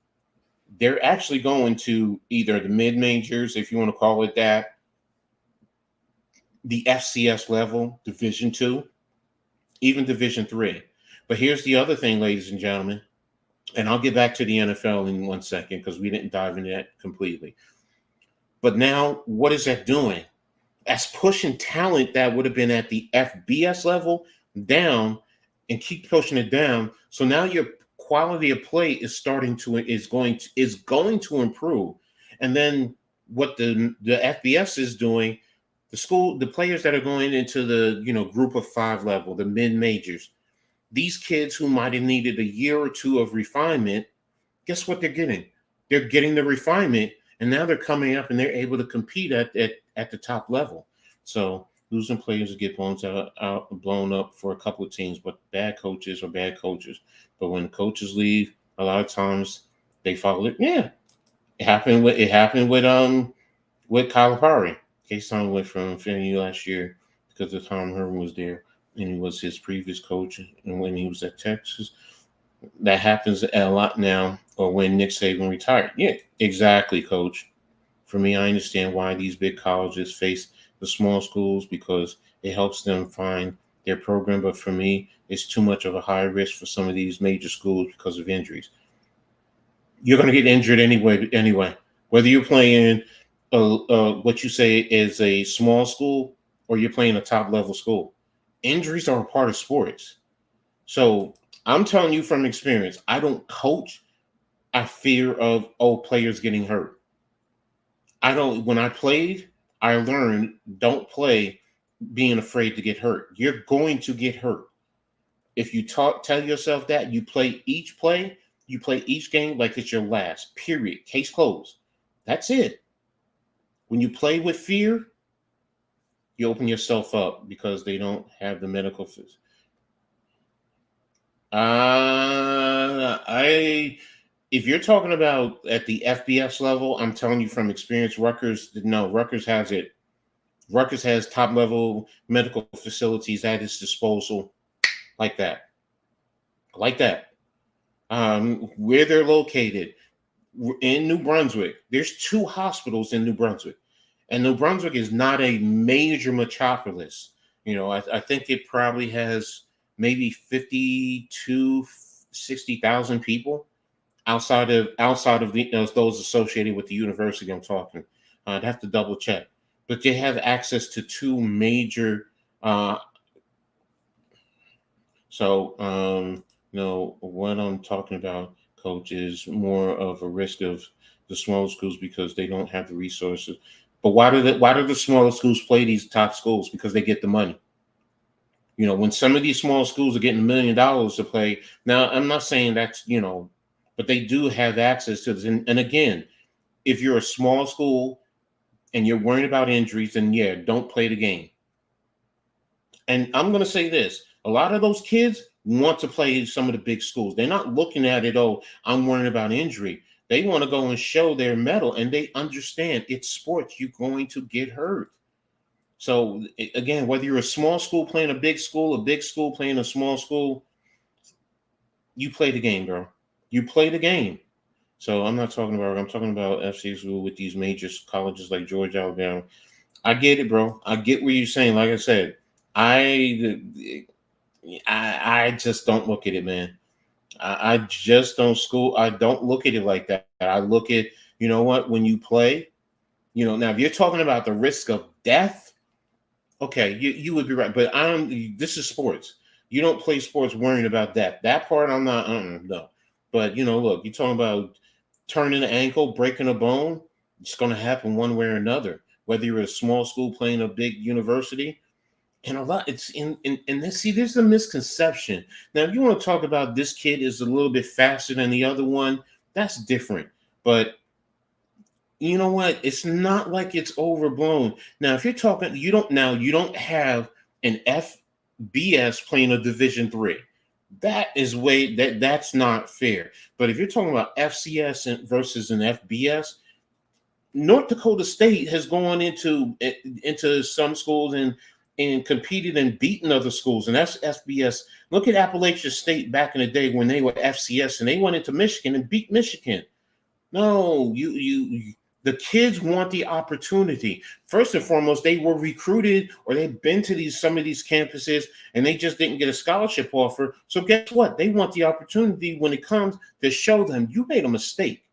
They're actually going to either the mid majors, if you want to call it that, the FCS level, Division II, even Division III. But here's the other thing, ladies and gentlemen, and I'll get back to the NFL in 1 second because we didn't dive into that completely. But now, what is that doing? That's pushing talent that would have been at the FBS level down and keep pushing it down. So now your quality of play is going to improve. And then what the FBS is doing, the players that are going into the group of 5 level, the mid majors, these kids who might have needed a year or two of refinement, guess what they're getting? They're getting the refinement, and now they're coming up and they're able to compete at the top level. So losing players get blown up for a couple of teams, but bad coaches are bad coaches. But when coaches leave, a lot of times they follow it. Yeah, it happened with Calipari. K-Ston went from FAMU last year because of Tom Herman was there, and he was his previous coach. And when he was at Texas, that happens a lot now. Or when Nick Saban retired. Yeah, exactly, Coach. For me, I understand why these big colleges face the small schools because it helps them find their program. But for me, it's too much of a high risk for some of these major schools because of injuries. You're going to get injured anyway. Whether you're playing what you say is a small school or you're playing a top level school, injuries are a part of sports. So I'm telling you from experience, I don't coach. I fear of players getting hurt. I don't. When I played, I learned don't play being afraid to get hurt. You're going to get hurt. If you tell yourself that, you play each game like it's your last. Period. Case closed. That's it. When you play with fear, you open yourself up because they don't have the medical. If you're talking about at the FBS level, I'm telling you from experience, Rutgers has it. Rutgers has top level medical facilities at its disposal, like that. Where they're located in New Brunswick, there's 2 hospitals in New Brunswick, and New Brunswick is not a major metropolis. I think it probably has maybe 60,000 people outside of those associated with the university I'm talking. I'd have to double check, but they have access to 2 major. What I'm talking about, coach, is more of a risk of the smaller schools because they don't have the resources. But why do the smaller schools play these top schools? Because they get the money. When some of these small schools are getting $1 million to play. Now, I'm not saying that's, but they do have access to this. And again, if you're a small school and you're worried about injuries, then yeah, don't play the game. And I'm going to say this. A lot of those kids want to play some of the big schools. They're not looking at it, I'm worried about injury. They want to go and show their mettle, and they understand it's sports. You're going to get hurt. So, again, whether you're a small school playing a big school playing a small school, you play the game, bro. You play the game. So I'm talking about FC school with these major colleges like Georgia, Alabama. I get it, bro. I get what you're saying. Like I said, I just don't look at it, man. I just don't I don't look at it like that. I look at, when you play, now if you're talking about the risk of death, okay, you would be right. But this is sports. You don't play sports worrying about that. That part I'm not, no. But, look, you're talking about turning an ankle, breaking a bone. It's going to happen one way or another, whether you're a small school playing a big university. And there's a misconception. Now, if you want to talk about this kid is a little bit faster than the other one, that's different. But you know what? It's not like it's overblown. Now, if you're talking, you don't have an FBS playing a Division III. That's not fair. But if you're talking about FCS versus an FBS, North Dakota State has gone into some schools and competed and beaten other schools, and that's FBS. Look at Appalachian State back in the day when they were FCS and they went into Michigan and beat Michigan. No, the kids want the opportunity. First and foremost, they were recruited or they've been to some of these campuses and they just didn't get a scholarship offer. So guess what? They want the opportunity when it comes to show them you made a mistake.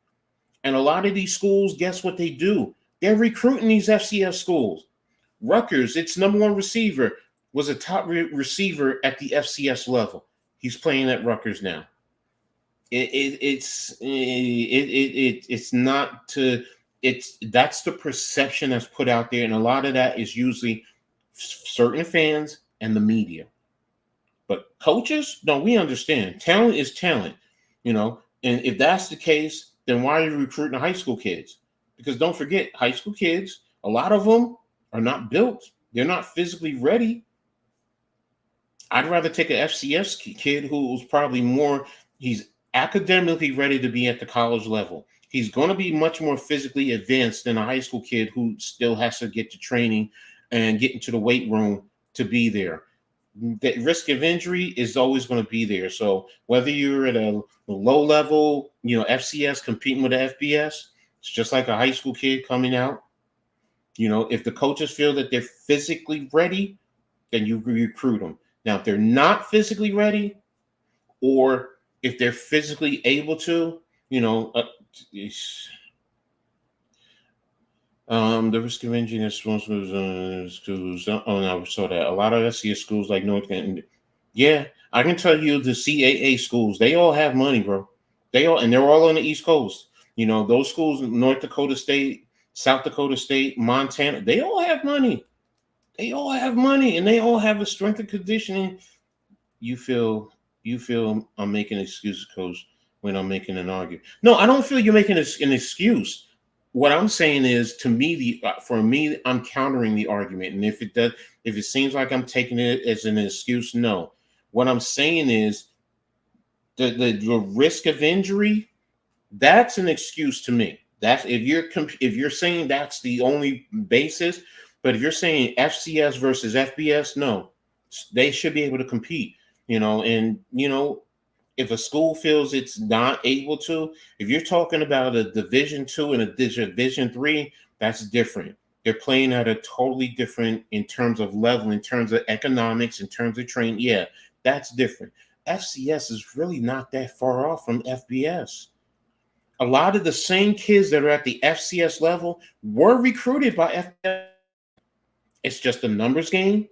And a lot of these schools, guess what they do? They're recruiting these FCS schools. Rutgers, its number 1 receiver, was a top receiver at the FCS level. He's playing at Rutgers now. That's the perception that's put out there, and a lot of that is usually certain fans and the media. But coaches, no, we understand. Talent is talent, and if that's the case, then why are you recruiting high school kids? Because don't forget, high school kids, a lot of them are not built. They're not physically ready. I'd rather take an FCS kid who's probably he's academically ready to be at the college level. He's going to be much more physically advanced than a high school kid who still has to get to training and get into the weight room to be there. The risk of injury is always going to be there. So whether you're at a low level, FCS competing with the FBS, it's just like a high school kid coming out. If the coaches feel that they're physically ready, then you recruit them. Now, if they're not physically ready, or if they're physically able to, The risk of injury is schools. Oh no, we saw that. A lot of FCS schools like North Canton. Yeah, I can tell you the CAA schools, they all have money, bro. And they're all on the East Coast. You know, those schools, North Dakota State, South Dakota State, Montana, they all have money. They all have money and they all have a strength and conditioning. You feel I'm making excuses, coach, when I'm making an argument. No, I don't feel you're making an excuse. What I'm saying is, to me, for me, I'm countering the argument. And if it seems like I'm taking it as an excuse, no. What I'm saying is the risk of injury, that's an excuse to me. That's if you're saying that's the only basis, but if you're saying FCS versus FBS, no, they should be able to compete. And if a school feels it's not able to, if you're talking about a Division 2 and a Division 3, that's different. They're playing at a totally different in terms of level, in terms of economics, in terms of training. Yeah, that's different. FCS is really not that far off from FBS. A lot of the same kids that are at the FCS level were recruited by FBS. It's just a numbers game,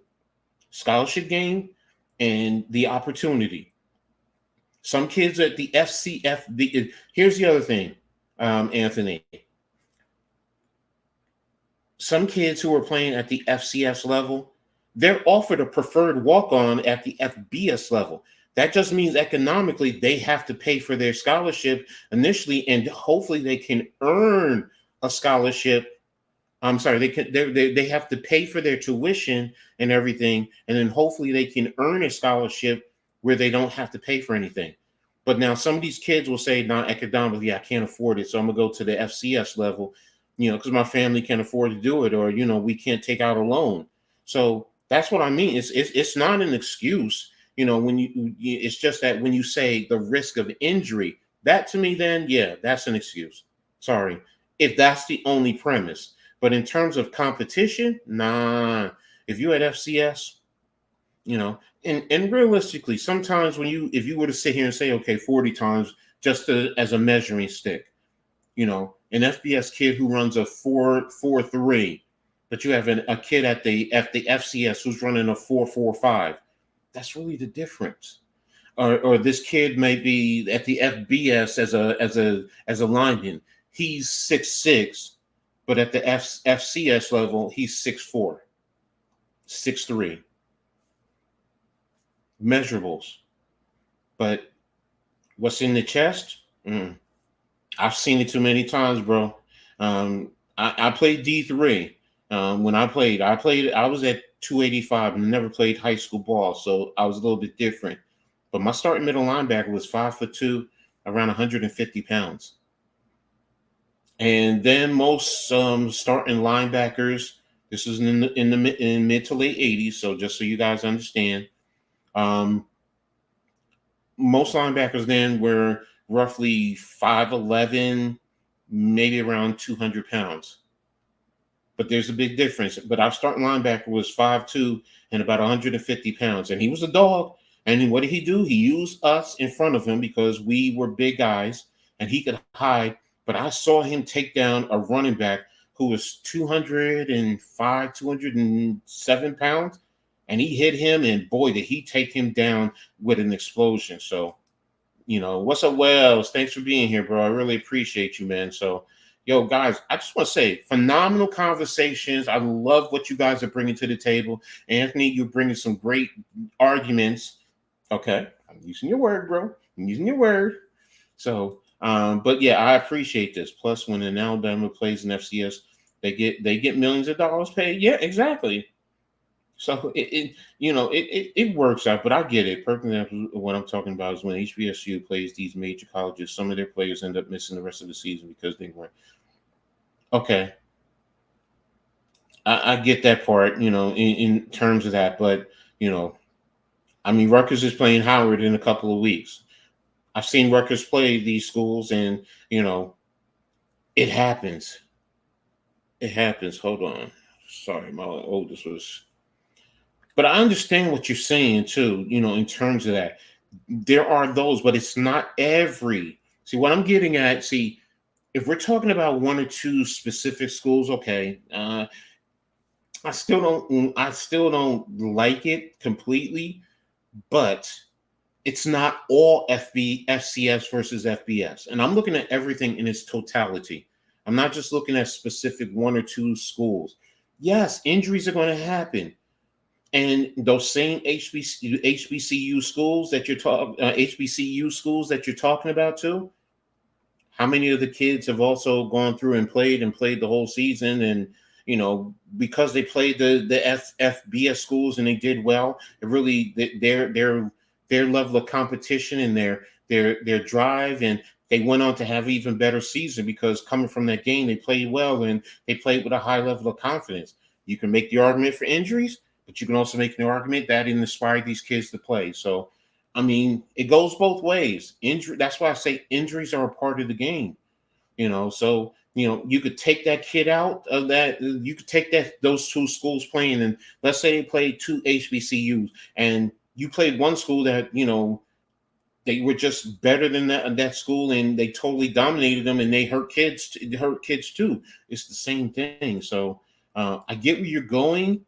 scholarship game, and the opportunity. Some kids at the FCF. Here's the other thing, Anthony. Some kids who are playing at the FCS level, they're offered a preferred walk-on at the FBS level. That just means economically they have to pay for their scholarship initially, and hopefully they can earn a scholarship. I'm sorry, they have to pay for their tuition and everything, and then hopefully they can earn a scholarship where they don't have to pay for anything. But now some of these kids will say, "No, economically I can't afford it, so I'm gonna go to the FCS level, because my family can't afford to do it, or we can't take out a loan." So that's what I mean. It's not an excuse. When it's just that when you say the risk of injury, that to me, then yeah, that's an excuse. Sorry, if that's the only premise. But in terms of competition, nah. If you at FCS, and realistically, sometimes if you were to sit here and say, okay, 40 times just as a measuring stick, an FBS kid who runs a 4.43, but you have a kid at the FCS who's running a 4.45. That's really the difference. Or this kid may be at the FBS as a lineman. He's 6'6", but at the FCS level, he's 6'4", 6'3". Measurables. But what's in the chest? I've seen it too many times, bro. I played D3. When I was at 285 and never played high school ball, so I was a little bit different. But my starting middle linebacker was 5'2", around 150 pounds. And then most starting linebackers, this was in mid to late 80s, so just so you guys understand, most linebackers then were roughly 5'11", maybe around 200 pounds. But there's a big difference. But our starting linebacker was 5'2" and about 150 pounds. And he was a dog. And what did he do? He used us in front of him because we were big guys and he could hide. But I saw him take down a running back who was 205, 207 pounds. And he hit him, and boy, did he take him down with an explosion. So, what's up, Wells? Thanks for being here, bro. I really appreciate you, man. So, yo, guys, I just want to say, phenomenal conversations. I love what you guys are bringing to the table. Anthony, you're bringing some great arguments. Okay, I'm using your word, bro. I'm using your word. So, but yeah, I appreciate this. Plus, when an Alabama plays in FCS, they get millions of dollars paid. Yeah, exactly. So it works out, but I get it. Perfect example. What I'm talking about is when HBSU plays these major colleges, some of their players end up missing the rest of the season because they weren't. Okay, I get that part. In terms of that, but Rutgers is playing Howard in a couple of weeks. I've seen Rutgers play these schools, and it happens. It happens. Hold on. Sorry, my oldest was. But I understand what you're saying too, in terms of that. There are those, but it's not every. See, what I'm getting at, if we're talking about one or two specific schools, okay, I still don't like it completely, but it's not all FCS versus FBS. And I'm looking at everything in its totality. I'm not just looking at specific one or two schools. Yes, injuries are going to happen. And those same HBCU schools that you're talking HBCU schools that you're talking about too, how many of the kids have also gone through and played the whole season, and because they played the FBS schools and they did well, it really their level of competition and their drive, and they went on to have even better season because coming from that game they played well and they played with a high level of confidence. You can make the argument for injuries, but you can also make the argument that it inspired these kids to play. So I mean, it goes both ways. Injury. That's why I say injuries are a part of the game. So you could take that kid out of that. You could take those two schools playing, and let's say they played two HBCUs, and you played one school that they were just better than that school, and they totally dominated them, and they hurt kids too. It's the same thing. So I get where you're going,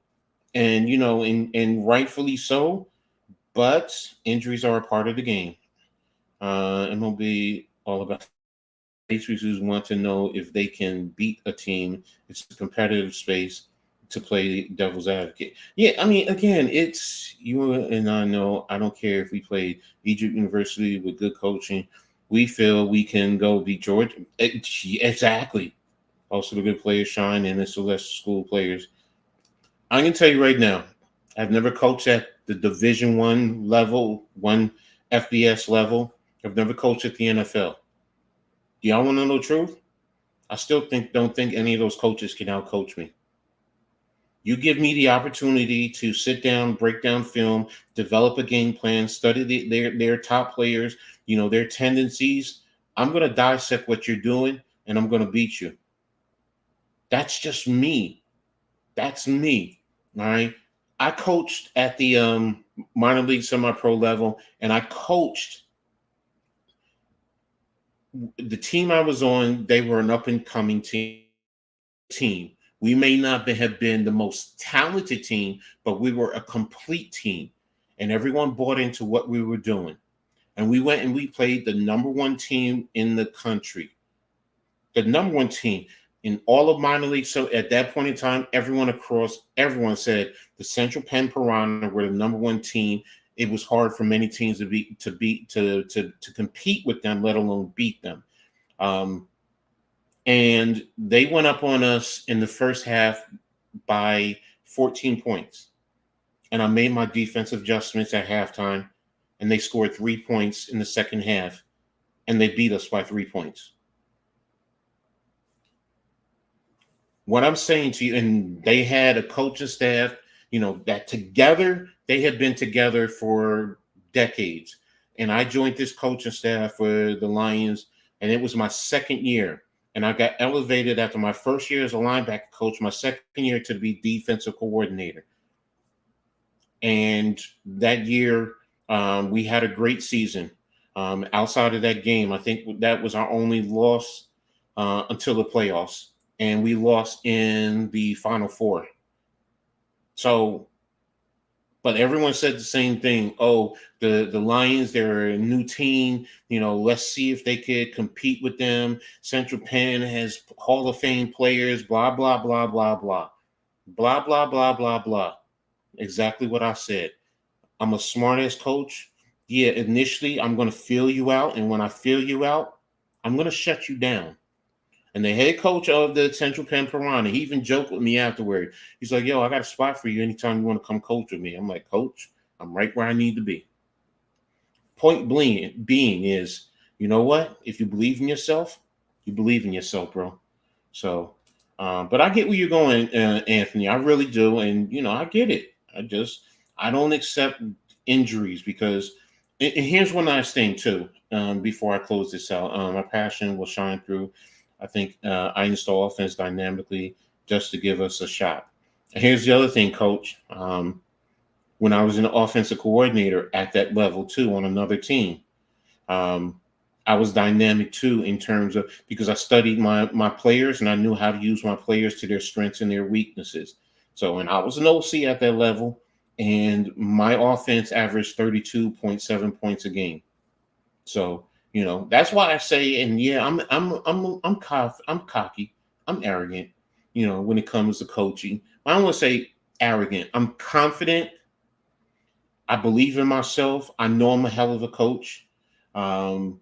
and and rightfully so. But injuries are a part of the game. MLB all about HBCUs want to know if they can beat a team. It's a competitive space to play devil's advocate. Yeah, I mean, again, it's you and I know. I don't care if we played Egypt University with good coaching. We feel we can go beat Georgia. Exactly. Also, the good players shine, and the Celeste School players. I can tell you right now, I've never coached at the Division One level, one FBS level. I've never coached at the NFL. Do y'all want to know the truth? I still don't think any of those coaches can outcoach me. You give me the opportunity to sit down, break down film, develop a game plan, study their top players, their tendencies. I'm going to dissect what you're doing, and I'm going to beat you. That's just me. That's me. All right. I coached at the minor league semi-pro level, and I coached the team I was on. They were an up-and-coming team. We may not have been the most talented team, but we were a complete team, and everyone bought into what we were doing. And we went and we played the number one team in the country, the number one team in all of minor league. So at that point in time, everyone said the Central Penn Piranha were the number one team. It was hard for many teams to compete with them, let alone beat them. And they went up on us in the first half by 14 points. And I made my defensive adjustments at halftime, and they scored 3 points in the second half, and they beat us by 3 points. What I'm saying to you, and they had a coaching staff, that together, they had been together for decades. And I joined this coaching staff for the Lions, and it was my second year. And I got elevated after my first year as a linebacker coach, my second year to be defensive coordinator. And that year, we had a great season. Outside of that game, I think that was our only loss until the playoffs. And we lost in the Final Four. So, but everyone said the same thing. Oh, the Lions, they're a new team. Let's see if they could compete with them. Central Penn has Hall of Fame players, blah, blah, blah, blah, blah. Blah, blah, blah, blah, blah. Exactly what I said. I'm a smart-ass coach. Yeah, initially, I'm going to feel you out. And when I feel you out, I'm going to shut you down. And the head coach of the Central Penn Piranha, he even joked with me afterward. He's like, yo, I got a spot for you anytime you want to come coach with me. I'm like, coach, I'm right where I need to be. Point being is, you know what? If you believe in yourself, you believe in yourself, bro. So, but I get where you're going, Anthony. I really do. And, I get it. I don't accept injuries because, and here's one last thing too, before I close this out. My passion will shine through. I think I install offense dynamically just to give us a shot. And here's the other thing, Coach. When I was an offensive coordinator at that level too on another team, I was dynamic too in terms of because I studied my players and I knew how to use my players to their strengths and their weaknesses. So, and I was an OC at that level, and my offense averaged 32.7 points a game. So, that's why I say, and yeah, I'm cocky, I'm arrogant, when it comes to coaching. I don't want to say arrogant. I'm confident. I believe in myself. I know I'm a hell of a coach. Um,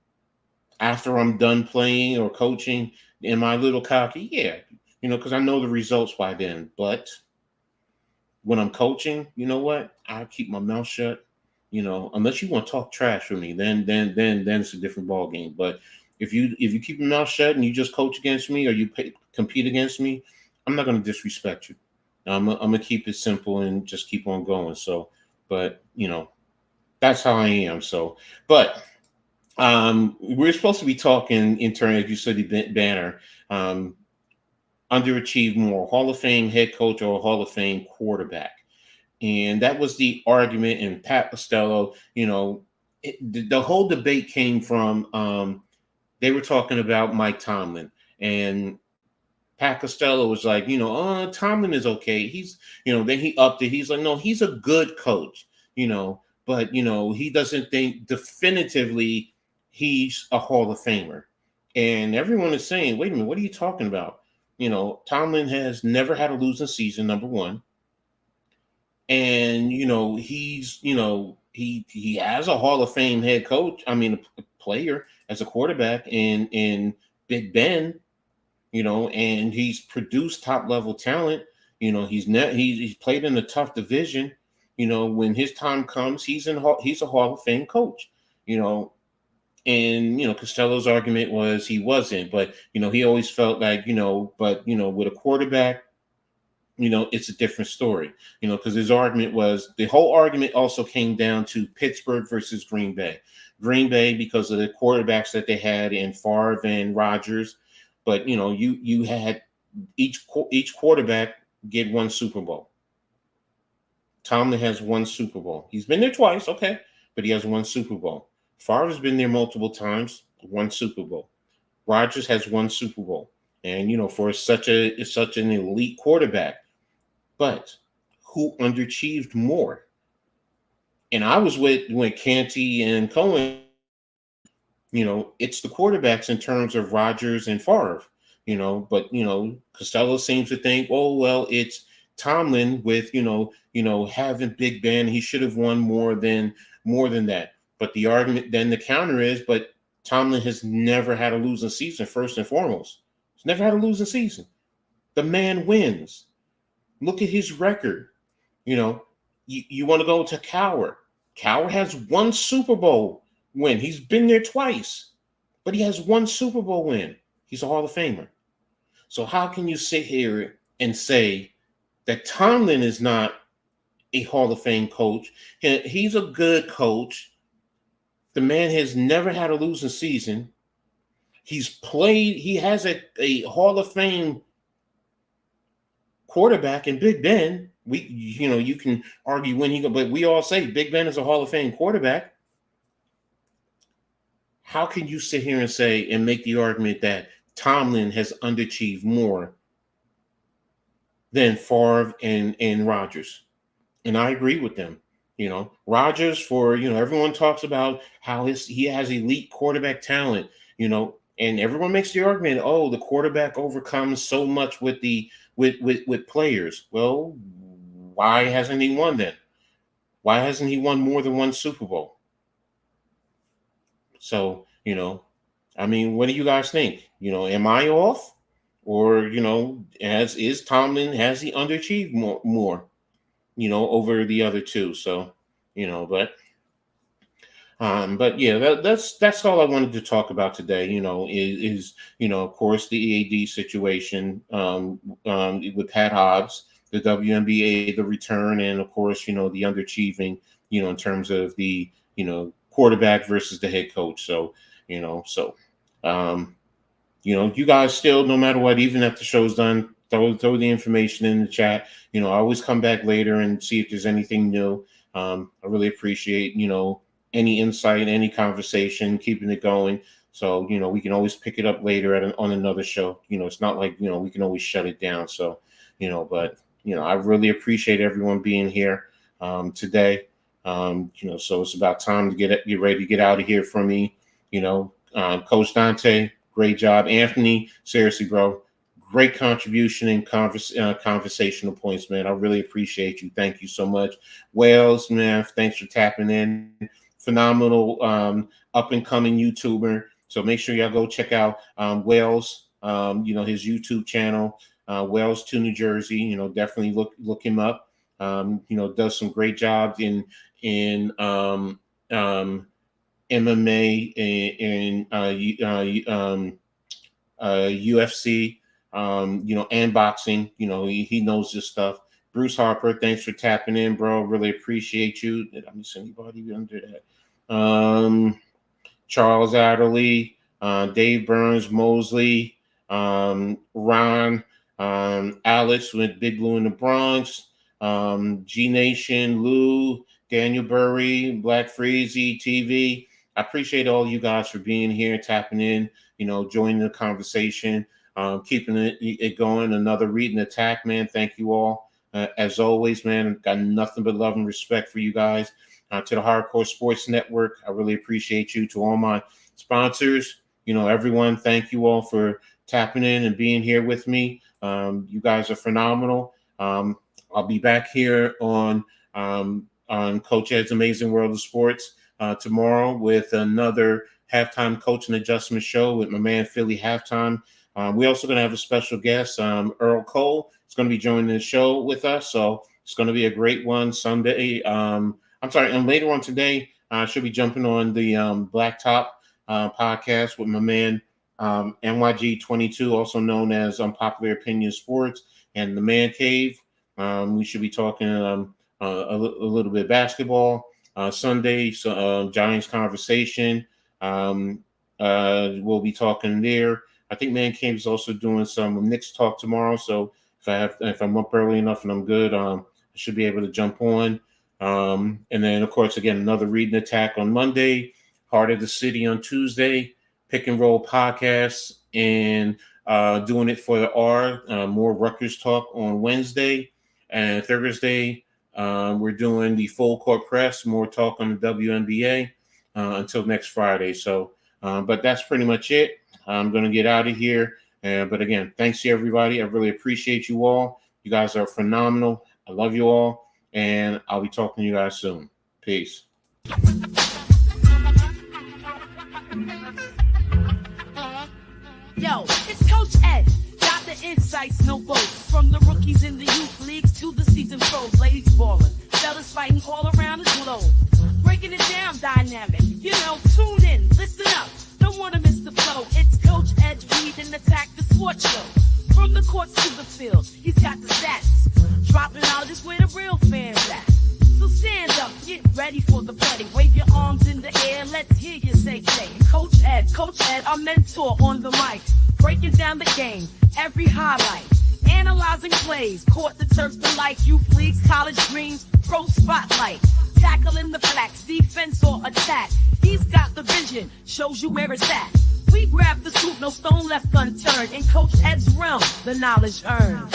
After I'm done playing or coaching, am I a little cocky? Yeah, because I know the results by then. But when I'm coaching, you know what? I keep my mouth shut. Unless you want to talk trash with me, then it's a different ball game. But if you keep your mouth shut and you just coach against me or compete against me, I'm not going to disrespect you. I'm gonna keep it simple and just keep on going. So, but that's how I am. So, but we're supposed to be talking in terms, as you said, the banner, um, underachieved more, Hall of Fame head coach or Hall of Fame quarterback. And that was the argument. And Pat Costello, the whole debate came from, they were talking about Mike Tomlin. And Pat Costello was like, Tomlin is okay. Then he upped it. He's like, no, he's a good coach, but, he doesn't think definitively he's a Hall of Famer. And everyone is saying, wait a minute, what are you talking about? Tomlin has never had a losing season, number one. And, he has a Hall of Fame head coach, a player as a quarterback in Big Ben, and he's produced top level talent. He's played in a tough division. When his time comes, he's a Hall of Fame coach. And Costello's argument was he wasn't, but he always felt like but with a quarterback, it's a different story. Because his argument was the whole argument also came down to Pittsburgh versus Green Bay. Green Bay because of the quarterbacks that they had in Favre and Rodgers. But you had each quarterback get one Super Bowl. Tomlin has one Super Bowl. He's been there twice, okay, but he has one Super Bowl. Favre's been there multiple times, one Super Bowl. Rodgers has one Super Bowl, and for such an elite quarterback. But who underachieved more? And I was with Canty and Cohen. It's the quarterbacks in terms of Rodgers and Favre, but Costello seems to think, oh, well, it's Tomlin with, having Big Ben. He should have won more than that. But the argument, then the counter is, but Tomlin has never had a losing season, first and foremost. He's never had a losing season. The man wins. Look at his record. You want to go to Cowher. Cowher has one Super Bowl win. He's been there twice, but he has one Super Bowl win. He's a Hall of Famer. So how can you sit here and say that Tomlin is not a Hall of Fame coach? He's a good coach. The man has never had a losing season. He has a Hall of Fame quarterback in Big Ben. You can argue when he go, but we all say Big Ben is a Hall of Fame quarterback. How can you sit here and say and make the argument that Tomlin has underachieved more than Favre and Rodgers? And I agree with them. Rodgers, everyone talks about how he has elite quarterback talent, and everyone makes the argument, oh, the quarterback overcomes so much with players. Well, why hasn't he won then? Why hasn't he won more than one Super Bowl? So, what do you guys think? Am I off? Or, is Tomlin, has he underachieved more, over the other two? So, but yeah, that's all I wanted to talk about today. Is of course the EAD situation with Pat Hobbs, the WNBA, the return, and of course the underachieving, in terms of the quarterback versus the head coach. So you guys still, no matter what, even after the show's done, throw the information in the chat. I always come back later and see if there's anything new. I really appreciate any insight, any conversation, keeping it going. So, we can always pick it up later on another show. It's not like, we can always shut it down. So, but, I really appreciate everyone being here today. So it's about time to get ready to get out of here from me. Coach Dante, great job. Anthony, seriously, bro, great contribution and conversational points, man. I really appreciate you. Thank you so much. Wales, man, thanks for tapping in. Phenomenal up and coming YouTuber. So make sure y'all go check out Wales, his YouTube channel, Wales to New Jersey. Definitely look him up. Does some great jobs in MMA and UFC, and boxing. He knows this stuff. Bruce Harper, thanks for tapping in, bro. Really appreciate you. Did I miss anybody under that? Charles Adderley, Dave Burns, Mosley, Ron, Alex with Big Blue in the Bronx, G Nation, Lou, Daniel Burry, Black Freezy TV. I appreciate all you guys for being here, tapping in, joining the conversation, keeping it going. Another Reading Attack, man. Thank you all. As always, man, got nothing but love and respect for you guys. To the Hardcore Sports Network, I really appreciate you. To all my sponsors, everyone, thank you all for tapping in and being here with me. You guys are phenomenal. I'll be back here on Coach Ed's Amazing World of Sports tomorrow with another halftime coaching adjustment show with my man Philly Halftime. We're also going to have a special guest, Earl Cole. It's going to be joining the show with us, so it's going to be a great one Sunday. And later on today, I should be jumping on the Blacktop podcast with my man NYG22, also known as Unpopular Opinion Sports, and the Man Cave. We should be talking a little bit of basketball. Sunday, Giants conversation. We'll be talking there. I think Man Cave is also doing some Knicks talk tomorrow. So if I'm up early enough and I'm good, I should be able to jump on. And then, of course, again, another Reading Attack on Monday, Heart of the City on Tuesday, Pick and Roll podcast, and doing it for the R, more Rutgers talk on Wednesday. And Thursday, we're doing the Full Court Press, more talk on the WNBA until next Friday. So, but that's pretty much it. I'm going to get out of here. But again, thanks to everybody. I really appreciate you all. You guys are phenomenal. I love you all. And I'll be talking to you guys soon. Peace. Yo, it's Coach Ed. Got the insights, no boats. From the rookies in the youth leagues to the seasoned pros. Ladies balling, fellas fighting all around the globe. Breaking it down dynamic. Tune in, listen up. Don't want to miss the flow. It's Coach Ed's Reading Attack, the sports show. From the courts to the field, he's got the stats. Dropping knowledge is where the real fans at. So stand up, get ready for the play. Wave your arms in the air, let's hear you say. Coach Ed, our mentor on the mic. Breaking down the game, every highlight. Analyzing plays, court the turfs like youth leagues, college dreams, pro spotlight. Tackling the facts, defense or attack. He's got the vision, shows you where it's at. We grab the scoop, no stone left unturned. In Coach Ed's realm, the knowledge earned.